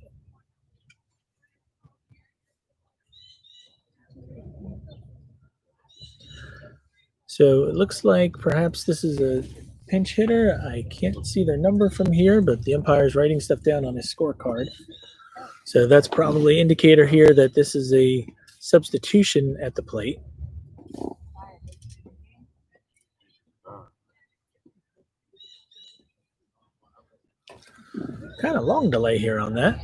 So it looks like perhaps this is a pinch hitter. I can't see their number from here, but the umpire is writing stuff down on his scorecard. So that's probably an indicator here that this is a substitution at the plate. Kind of long delay here on that.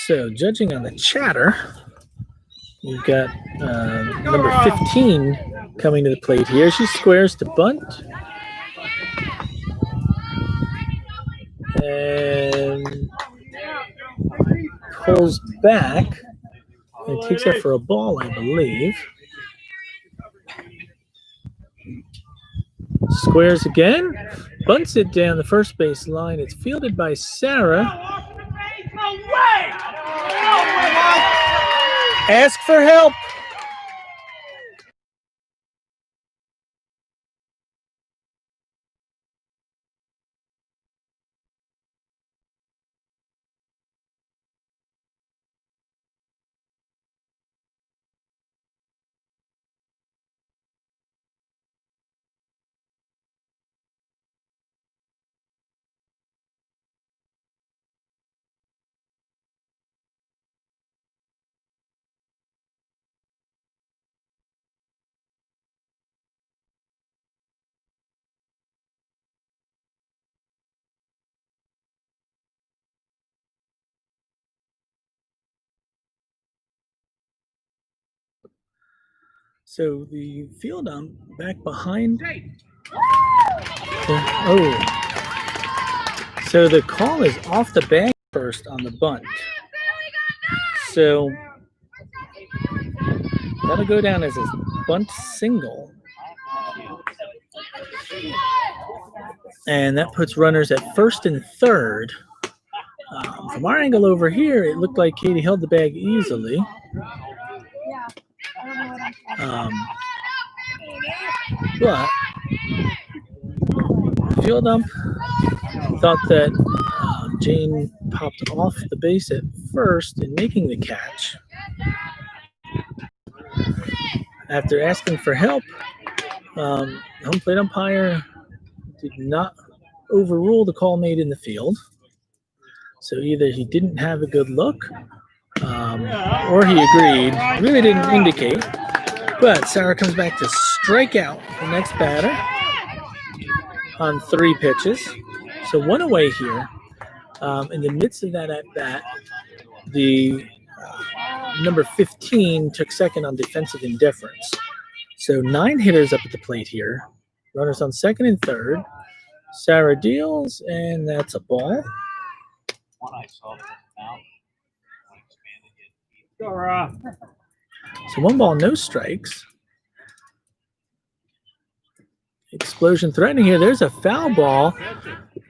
So judging on the chatter, We've got number 15 coming to the plate here. She squares to bunt. And pulls back. And takes her for a ball, I believe. Squares again. Bunts it down the first base line. It's fielded by Sarah. Ask for help. So the field ump back behind. Oh. So the call is off the bag first on the bunt. So that'll go down as a bunt single. And that puts runners at first and third. From our angle over here, it looked like Katie held the bag easily. But field ump thought that Jane popped off the base at first in making the catch. After asking for help, home plate umpire did not overrule the call made in the field. So either he didn't have a good look or he agreed. Really didn't indicate. But Sarah comes back to strike out the next batter on 3 pitches. So 1 away here. In the midst of that at-bat, the number 15 took second on defensive indifference. So 9 hitters up at the plate here. Runners on second and third. Sarah deals, and that's a ball. So 1 ball, no strikes. Explosion threatening here. There's a foul ball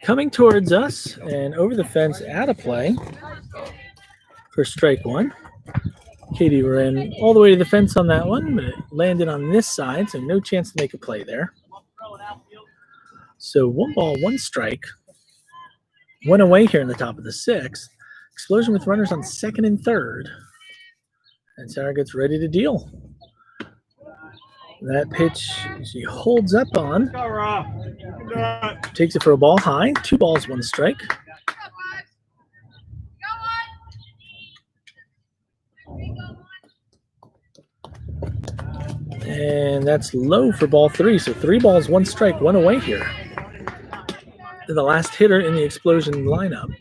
coming towards us and over the fence, out of play for strike 1. Katie ran all the way to the fence on that one, but it landed on this side, so no chance to make a play there. So 1 ball, 1 strike. 1 away here in the top of the 6th. Explosion with runners on second and third. And Sarah gets ready to deal. That pitch she holds up on. Takes it for a ball high. 2 balls, 1 strike. And that's low for ball 3. So 3 balls, 1 strike, 1 away here. The last hitter in the explosion lineup.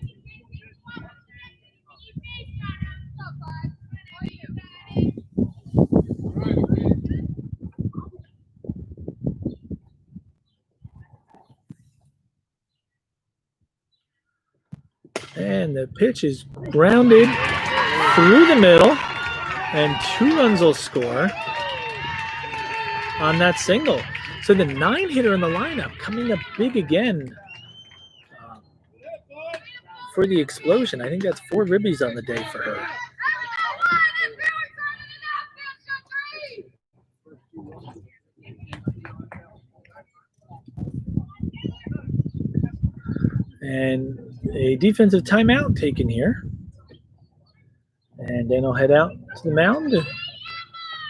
And the pitch is grounded through the middle, and 2 runs will score on that single. So the 9 hitter in the lineup coming up big again for the explosion. I think that's 4 ribbies on the day for her. And a defensive timeout taken here. And then I'll head out to the mound to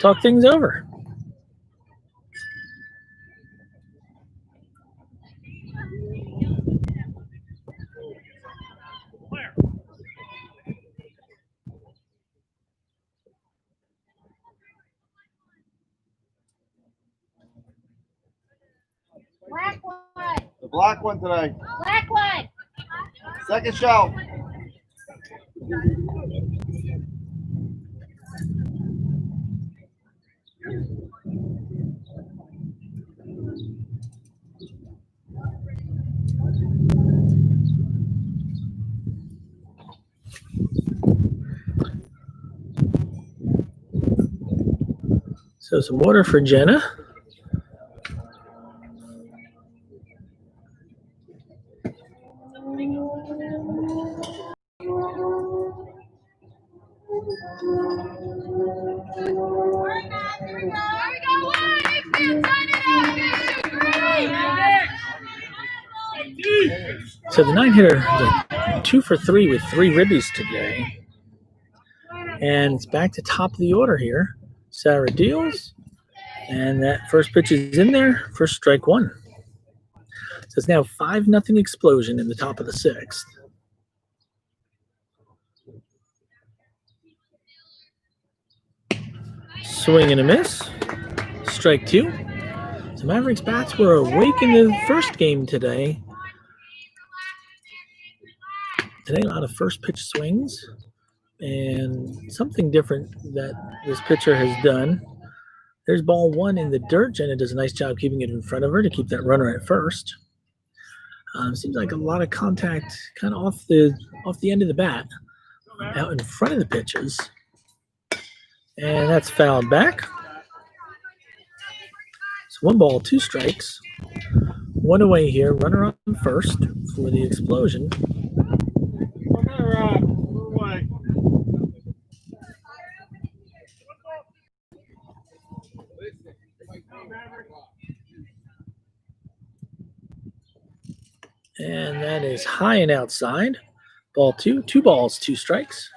talk things over. Black one. The black one today. Black one. Second shelf. So some water for Jenna. So the 9-hitter is 2 for 3 with 3 ribbies today. And it's back to top of the order here. Sarah deals. And that first pitch is in there. First strike 1. So it's now 5-0 Explosion in the top of the 6th. Swing and a miss. Strike 2. So Mavericks bats were awake in the first game today. Today, a lot of first pitch swings. And something different that this pitcher has done. There's ball 1 in the dirt. Jenna does a nice job keeping it in front of her to keep that runner at first. Seems like a lot of contact kind of off the end of the bat, out in front of the pitches. And that's fouled back. So 1 ball, 2 strikes. 1 away here. Runner on first for the Explosion. And that is high and outside. Ball 2. 2 balls, 2 strikes.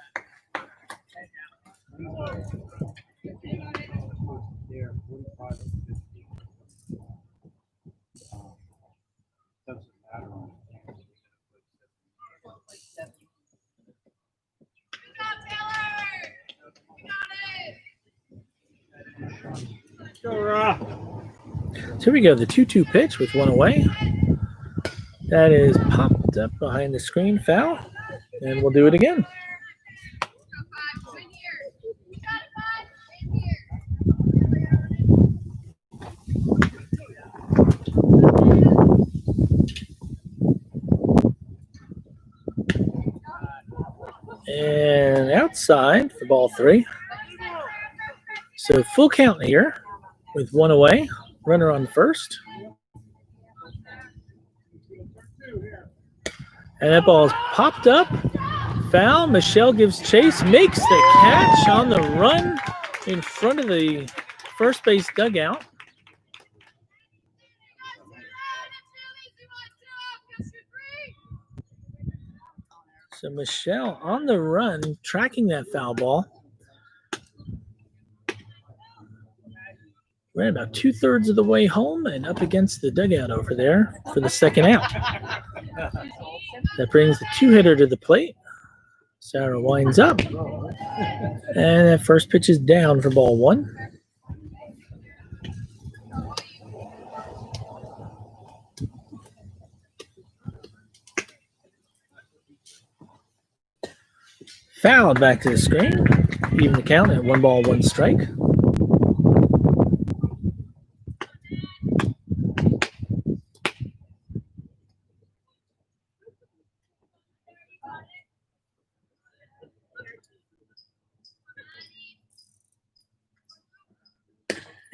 So here we go, the 2-2 pitch with 1 away. That is popped up behind the screen, foul, and we'll do it again. And outside for ball 3. So full count here with 1 away. Runner on first. And that ball is popped up. Foul. Michelle gives chase, makes the catch on the run in front of the first base dugout. So Michelle on the run, tracking that foul ball. Ran about 2/3 of the way home and up against the dugout over there for the second out. That brings the 2-hitter to the plate. Sarah winds up. And that first pitch is down for ball 1. Fouled back to the screen. Even the count at 1 ball, 1 strike.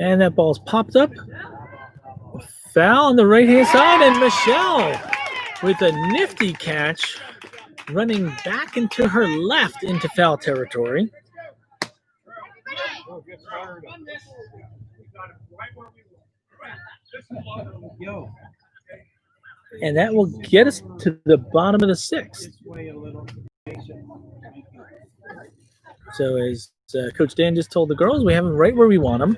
And that ball's popped up. Foul on the right-hand side, and Michelle with a nifty catch, running back into her left into foul territory. And that will get us to the bottom of the 6th. So as Coach Dan just told the girls, we have them right where we want them.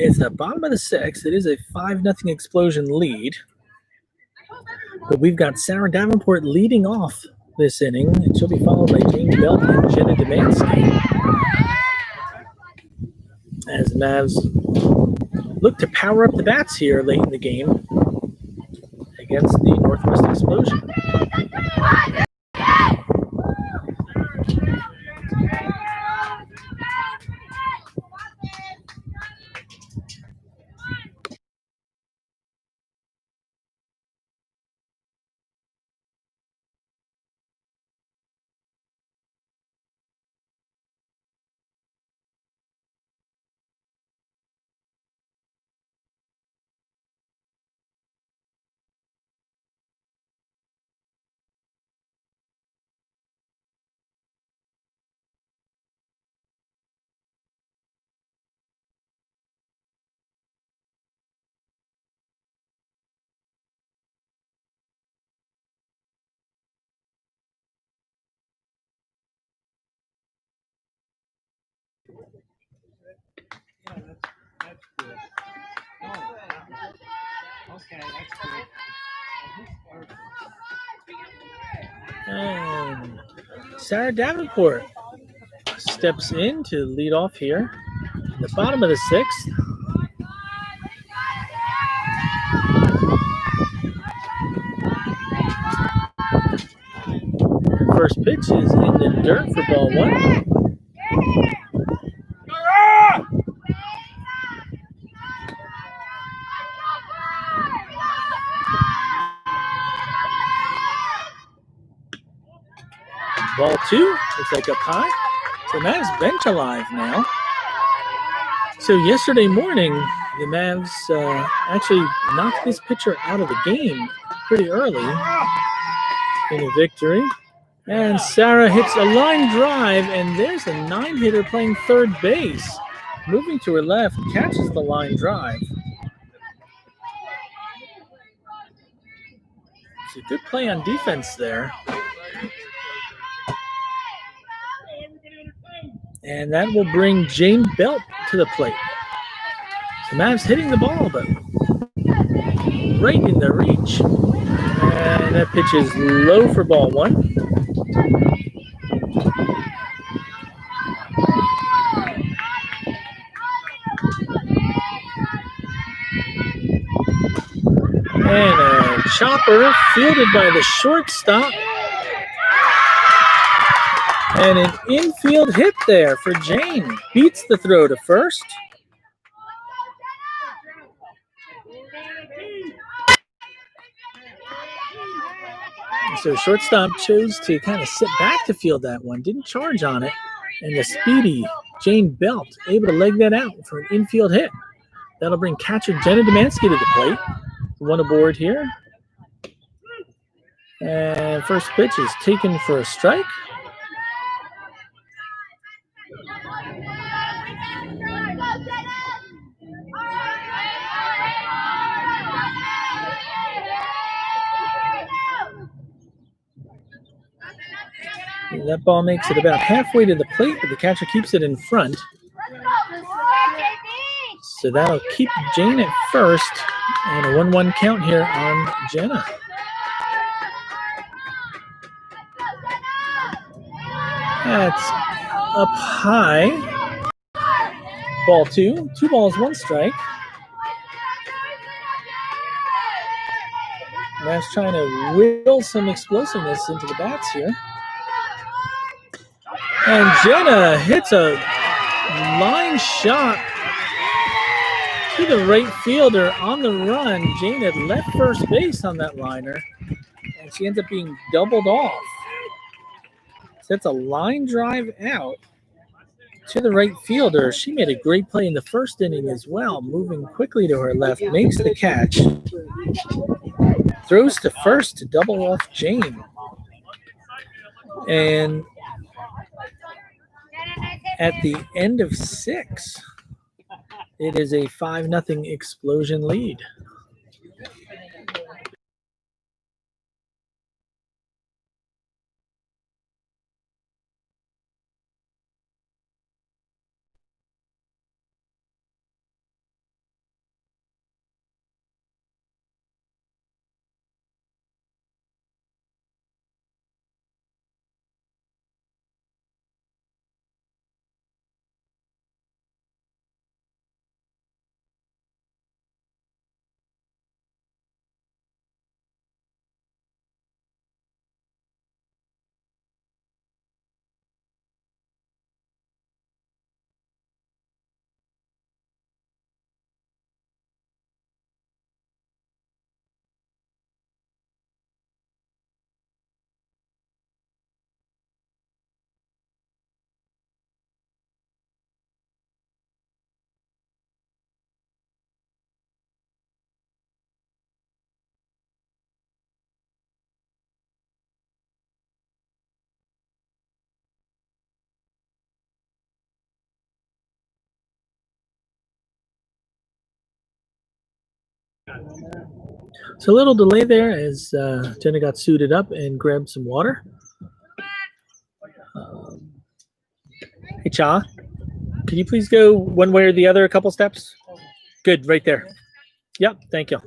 It's the bottom of the 6th. It is a 5-0 Explosion lead. But we've got Sarah Davenport leading off this inning, and she'll be followed by James Belt and Jenna Demansky. As the Mavs look to power up the bats here late in the game against the Northwest Explosion. And Sarah Davenport steps in to lead off here in the bottom of the 6th. First pitch is in the dirt for ball 1. Ball 2 looks like up high. So Mavs bench alive now. So yesterday morning, the Mavs actually knocked this pitcher out of the game pretty early in a victory. And Sarah hits a line drive, and there's a 9-hitter playing third base. Moving to her left, catches the line drive. It's a good play on defense there. And that will bring Jane Belt to the plate. So Mavs hitting the ball, but right in the reach. And that pitch is low for ball 1. And a chopper fielded by the shortstop. And an infield hit there for Jane. Beats the throw to first. So shortstop chose to kind of sit back to field that one. Didn't charge on it. And the speedy Jane Belt able to leg that out for an infield hit. That'll bring catcher Jenna Demansky to the plate. One aboard here. And first pitch is taken for a strike. That ball makes it about halfway to the plate, but the catcher keeps it in front. So that'll keep Jane at first, and a 1-1 count here on Jenna. That's up high. Ball 2. 2 balls, 1 strike. Mavs trying to will some explosiveness into the bats here. And Jenna hits a line shot to the right fielder on the run. Jane had left first base on that liner, and she ends up being doubled off. So that's a line drive out to the right fielder. She made a great play in the first inning as well, moving quickly to her left, makes the catch, throws to first to double off Jane. And at the end of 6, it is a 5-0 explosion lead. So a little delay there as Jenna got suited up and grabbed some water. Hey, Cha, can you please go one way or the other a couple steps? Good, right there. Yep, thank you.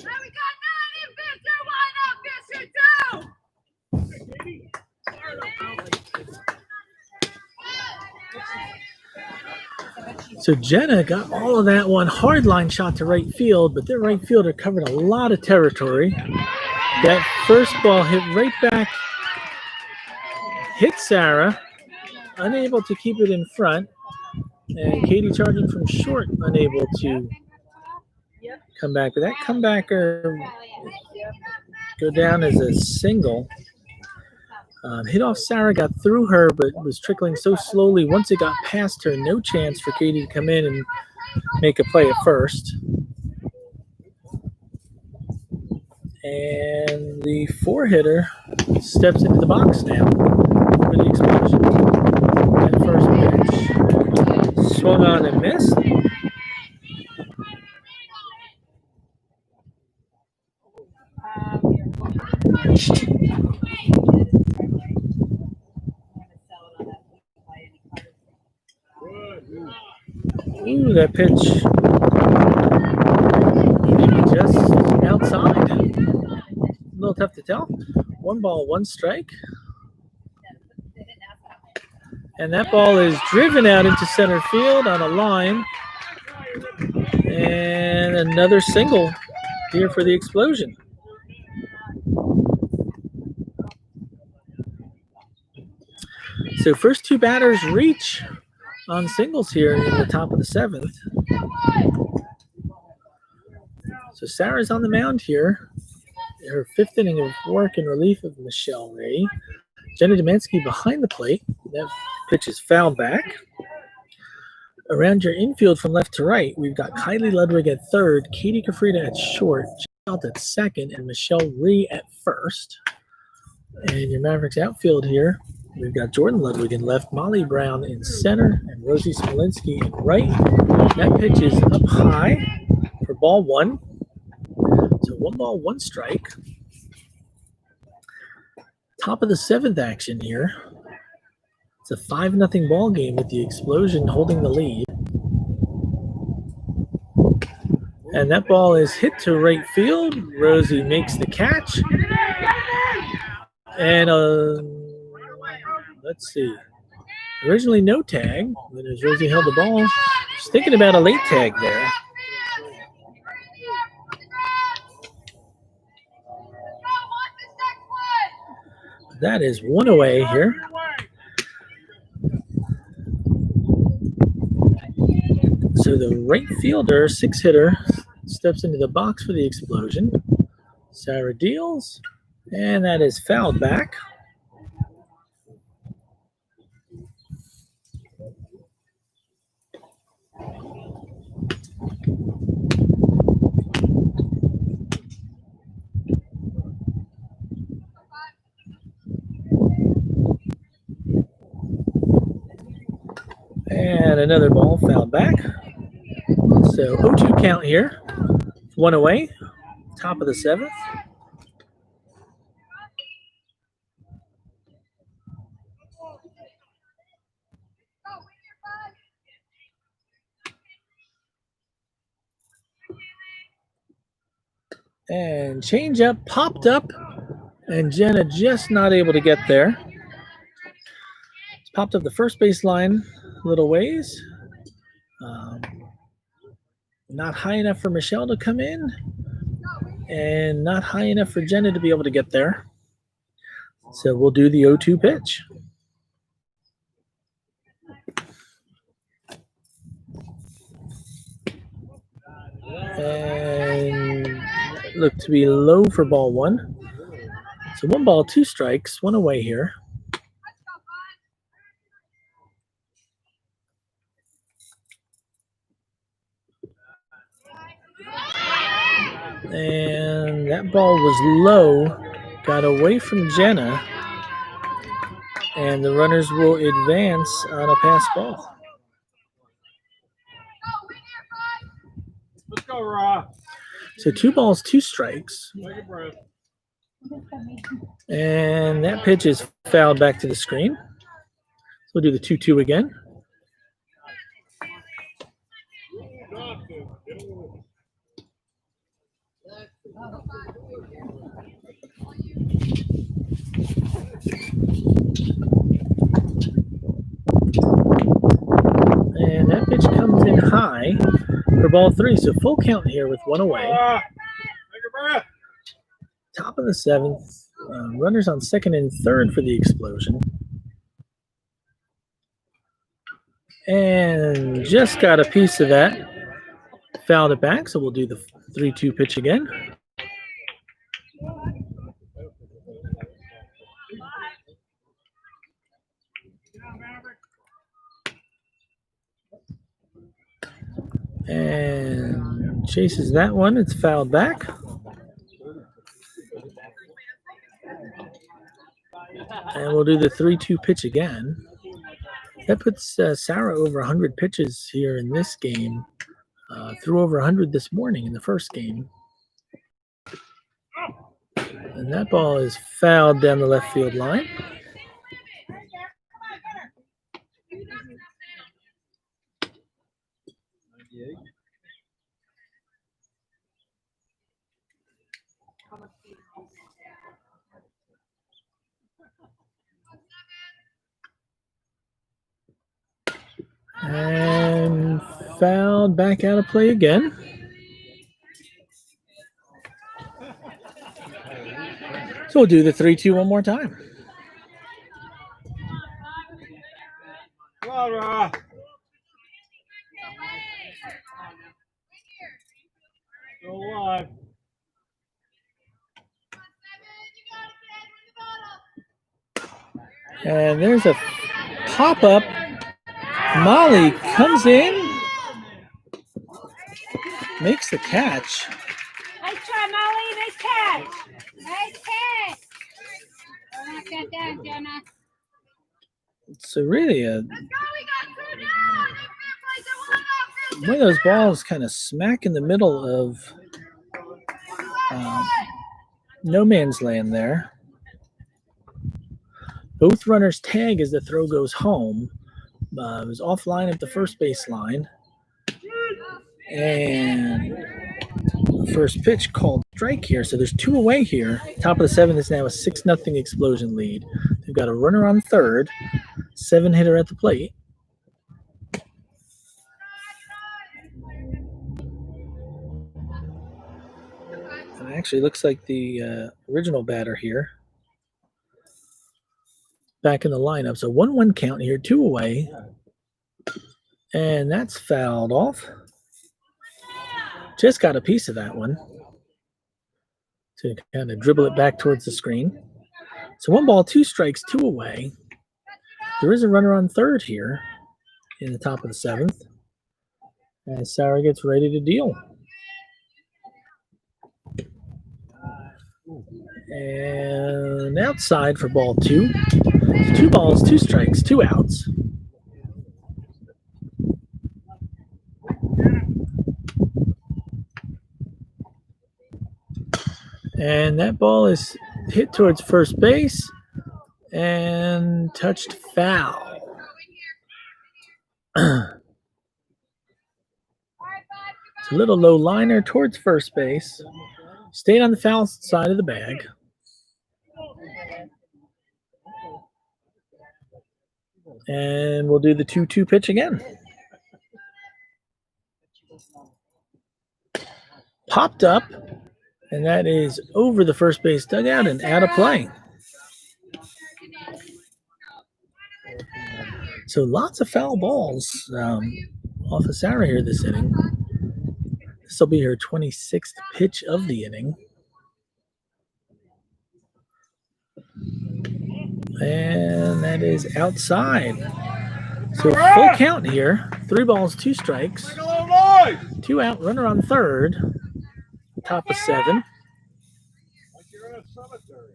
So Jenna got all of that one hard line shot to right field, but their right fielder covered a lot of territory. That first ball hit right back, hit Sarah, unable to keep it in front, and Katie charging from short, unable to come back. But that comebacker go down as a single. Hit off Sarah, got through her, but was trickling so slowly. Once it got past her, no chance for Katie to come in and make a play at first. And the four-hitter steps into the box now for the Explosion. That first pitch swung on and missed. Ooh, that pitch maybe just outside. A little tough to tell. 1-1 strike. And that ball is driven out into center field on a line. And another single here for the Explosion. So first two batters reach on singles here in the top of the seventh. So Sarah's on the mound here. Her fifth inning of work in relief of Michelle Ray. Jenna Demansky behind the plate. That pitch is fouled back. Around your infield from left to right, we've got Kylie Ludwig at third, Katie Kafrida at short, Jill at second, and Michelle Ree at first. And your Mavericks outfield here, we've got Jordan Ludwig in left, Molly Brown in center, and Rosie Smolinski in right. That pitch is up high for ball one. So 1-1 strike. Top of the seventh action here. It's a 5-0 ball game with the Explosion holding the lead. And that ball is hit to right field. Rosie makes the catch. And let's see. Originally no tag, but as Rosie held the ball, she's thinking about a late tag there. That is one away here. So the right fielder, six-hitter, steps into the box for the Explosion. Sarah deals, and that is fouled back. And another ball fouled back. So 0-2 count here. One away. Top of the seventh. And changeup popped up, and Jenna just not able to get there. It's popped up the first base line a little ways. Not high enough for Michelle to come in, and not high enough for Jenna to be able to get there. So we'll do the 0-2 pitch. And look to be low for ball one. So 1-2 strikes, one away here. And that ball was low, got away from Jenna, and the runners will advance on a pass ball. Let's go, Ra. So 2 strikes. Take a breath. And that pitch is fouled back to the screen. So we'll do the 2-2 again. And that pitch comes in ball three. So full count here with one away. Take a breath. Top of the seventh. Runners on second and third for the explosion. And just got a piece of that. Fouled it back, so we'll do the 3-2 pitch again. And chases that one. It's fouled back. And we'll do the 3-2 pitch again. That puts Sarah over 100 pitches here in this game. Threw over 100 this morning in the first game. And that ball is fouled down the left field line. And fouled back out of play again. So we'll do the 3-2 one more time. Come on, Ra. Still alive. And there's a pop-up. Molly comes in, makes the catch. Nice try, Molly. Nice catch. Nice catch. Don't knock that down, Jenna. So really, one of those balls kind of smack in the middle of no man's land there. Both runners tag as the throw goes home. It was offline at the first baseline. And the first pitch called strike here. So there's two away here. Top of the seventh is now a 6-0 explosion lead. They've got a runner on third, 7-hitter at the plate. And it actually looks like the original batter here. Back in the lineup. So 1-1 count here, 2 away. And that's fouled off. Just got a piece of that one. To kind of dribble it back towards the screen. So 1 ball, 2 strikes, 2 away. There is a runner on third here in the top of the seventh. As Sarah gets ready to deal. And outside for ball 2. 2 balls, 2 strikes, 2 outs. And that ball is hit towards first base and touched foul. It's a little low liner towards first base. Stayed on the foul side of the bag. And we'll do the 2-2 pitch again. Popped up, and that is over the first base dugout and out of play. So lots of foul balls off of Sarah here this inning. This will be her 26th pitch of the inning. And that is outside. So full count here. 3 balls, 2 strikes. Make a little noise. 2 out, runner on third. Top of 7. Like you're in a cemetery.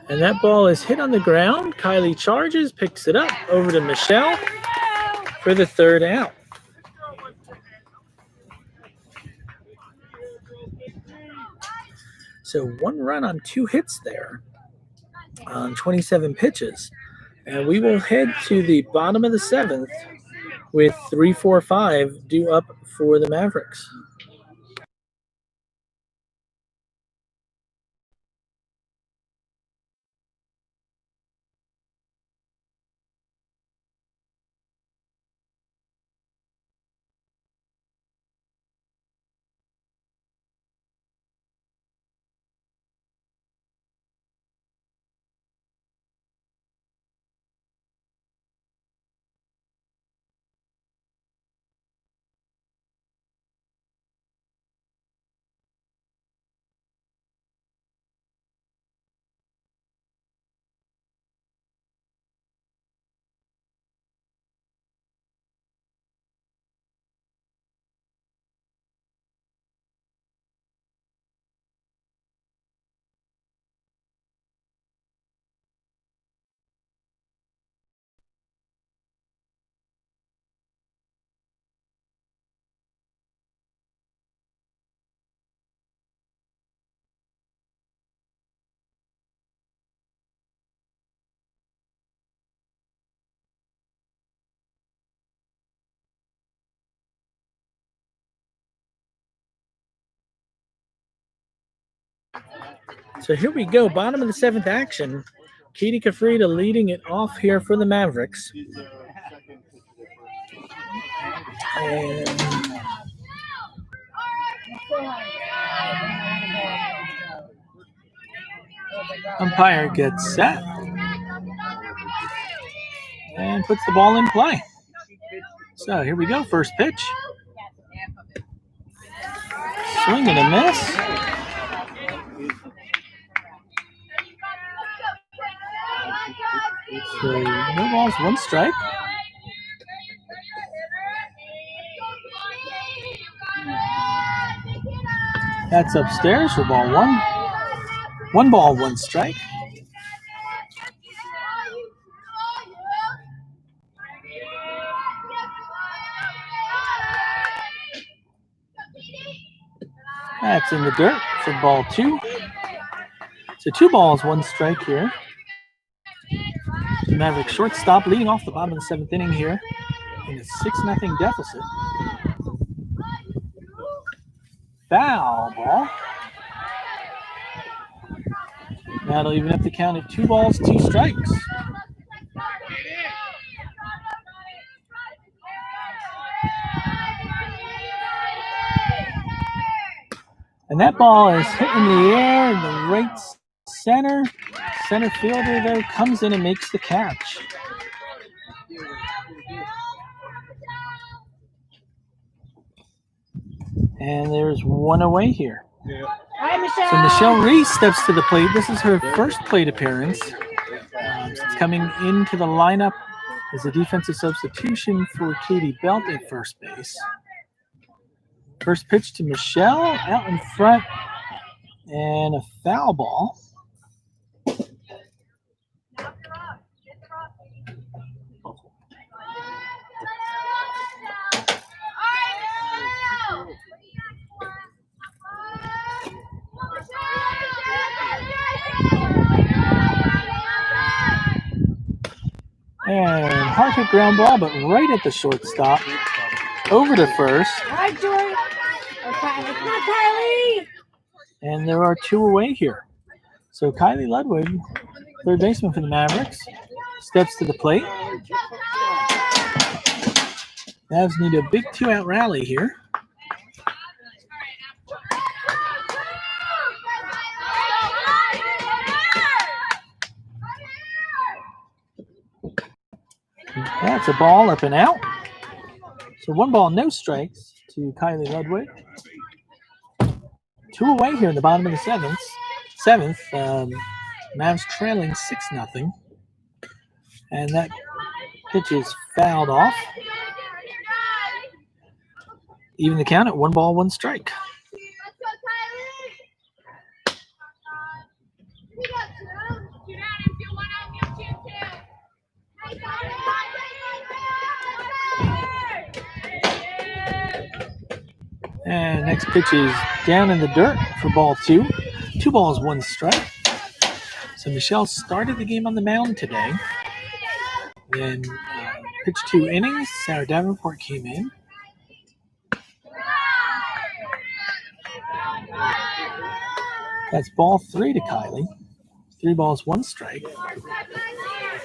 And that ball is hit on the ground. Kylie charges, picks it up over to Michelle for the 3rd out. So 1 run on 2 hits there on 27 pitches. And we will head to the bottom of the 7th with 3-4-5 due up for the Mavericks. So here we go, bottom of the 7th action. Katie Kafrida leading it off here for the Mavericks. And umpire gets set and puts the ball in play. So here we go, first pitch. Swing and a miss. So no balls, 1 strike. That's upstairs for ball 1. 1 ball, 1 strike. That's in the dirt for ball 2. So 2 balls, 1 strike here. The Mavericks shortstop leading off the bottom of the 7th inning here in a 6-0 deficit. Foul ball. That'll even up the count at 2 balls, 2 strikes. And that ball is hit in the air in the right center. Center fielder there comes in and makes the catch. And there's 1 away here. Hi, Michelle. So Michelle Reese steps to the plate. This is her first plate appearance. She's coming into the lineup as a defensive substitution for Katie Belt at first base. First pitch to Michelle, out in front, and a foul ball. And hard hit ground ball, but right at the shortstop. Over to first. Hi, Jordan. Okay, it's not Kylie. And there are 2 away here. So Kylie Ludwig, third baseman for the Mavericks, steps to the plate. Mavs need a big 2-out rally here. That's a ball up and out. So 1 ball, no strikes to Kylie Ludwig. 2 away here in the bottom of the 7th. Mavs trailing 6-0. And that pitch is fouled off. Even the count at 1 ball, 1 strike. And next pitch is down in the dirt for ball 2. 2 balls, 1 strike. So Michelle started the game on the mound today. Then pitched 2 innings. Sarah Davenport came in. That's ball 3 to Kylie. 3 balls, 1 strike.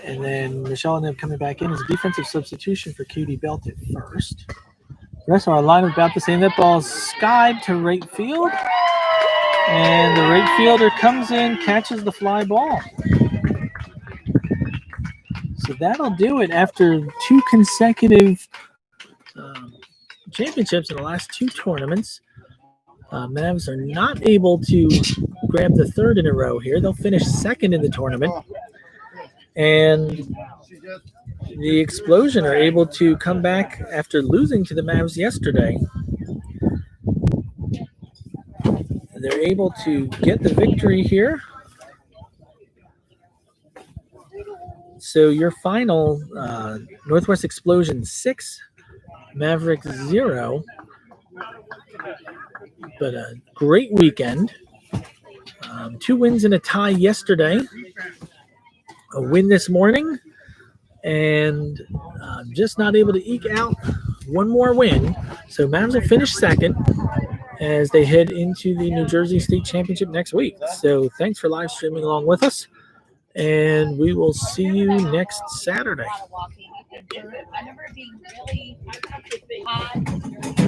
And then Michelle ended up coming back in as a defensive substitution for Katie Belt at first. The rest of our lineup about the same. That ball's skied to right field. And the right fielder comes in, catches the fly ball. So that'll do it after 2 consecutive championships in the last 2 tournaments. Mavs are not able to grab the 3rd in a row here. They'll finish 2nd in the tournament. And the Explosion are able to come back after losing to the Mavs yesterday. They're able to get the victory here. So your final, Northwest Explosion 6, Mavericks 0. But a great weekend. 2 wins and a tie yesterday. A win this morning. And just not able to eke out 1 more win. So Mavs will finish 2nd. as they head into the New Jersey State Championship next week. So thanks for live streaming along with us, and we will see you next Saturday. I remember it being really hot.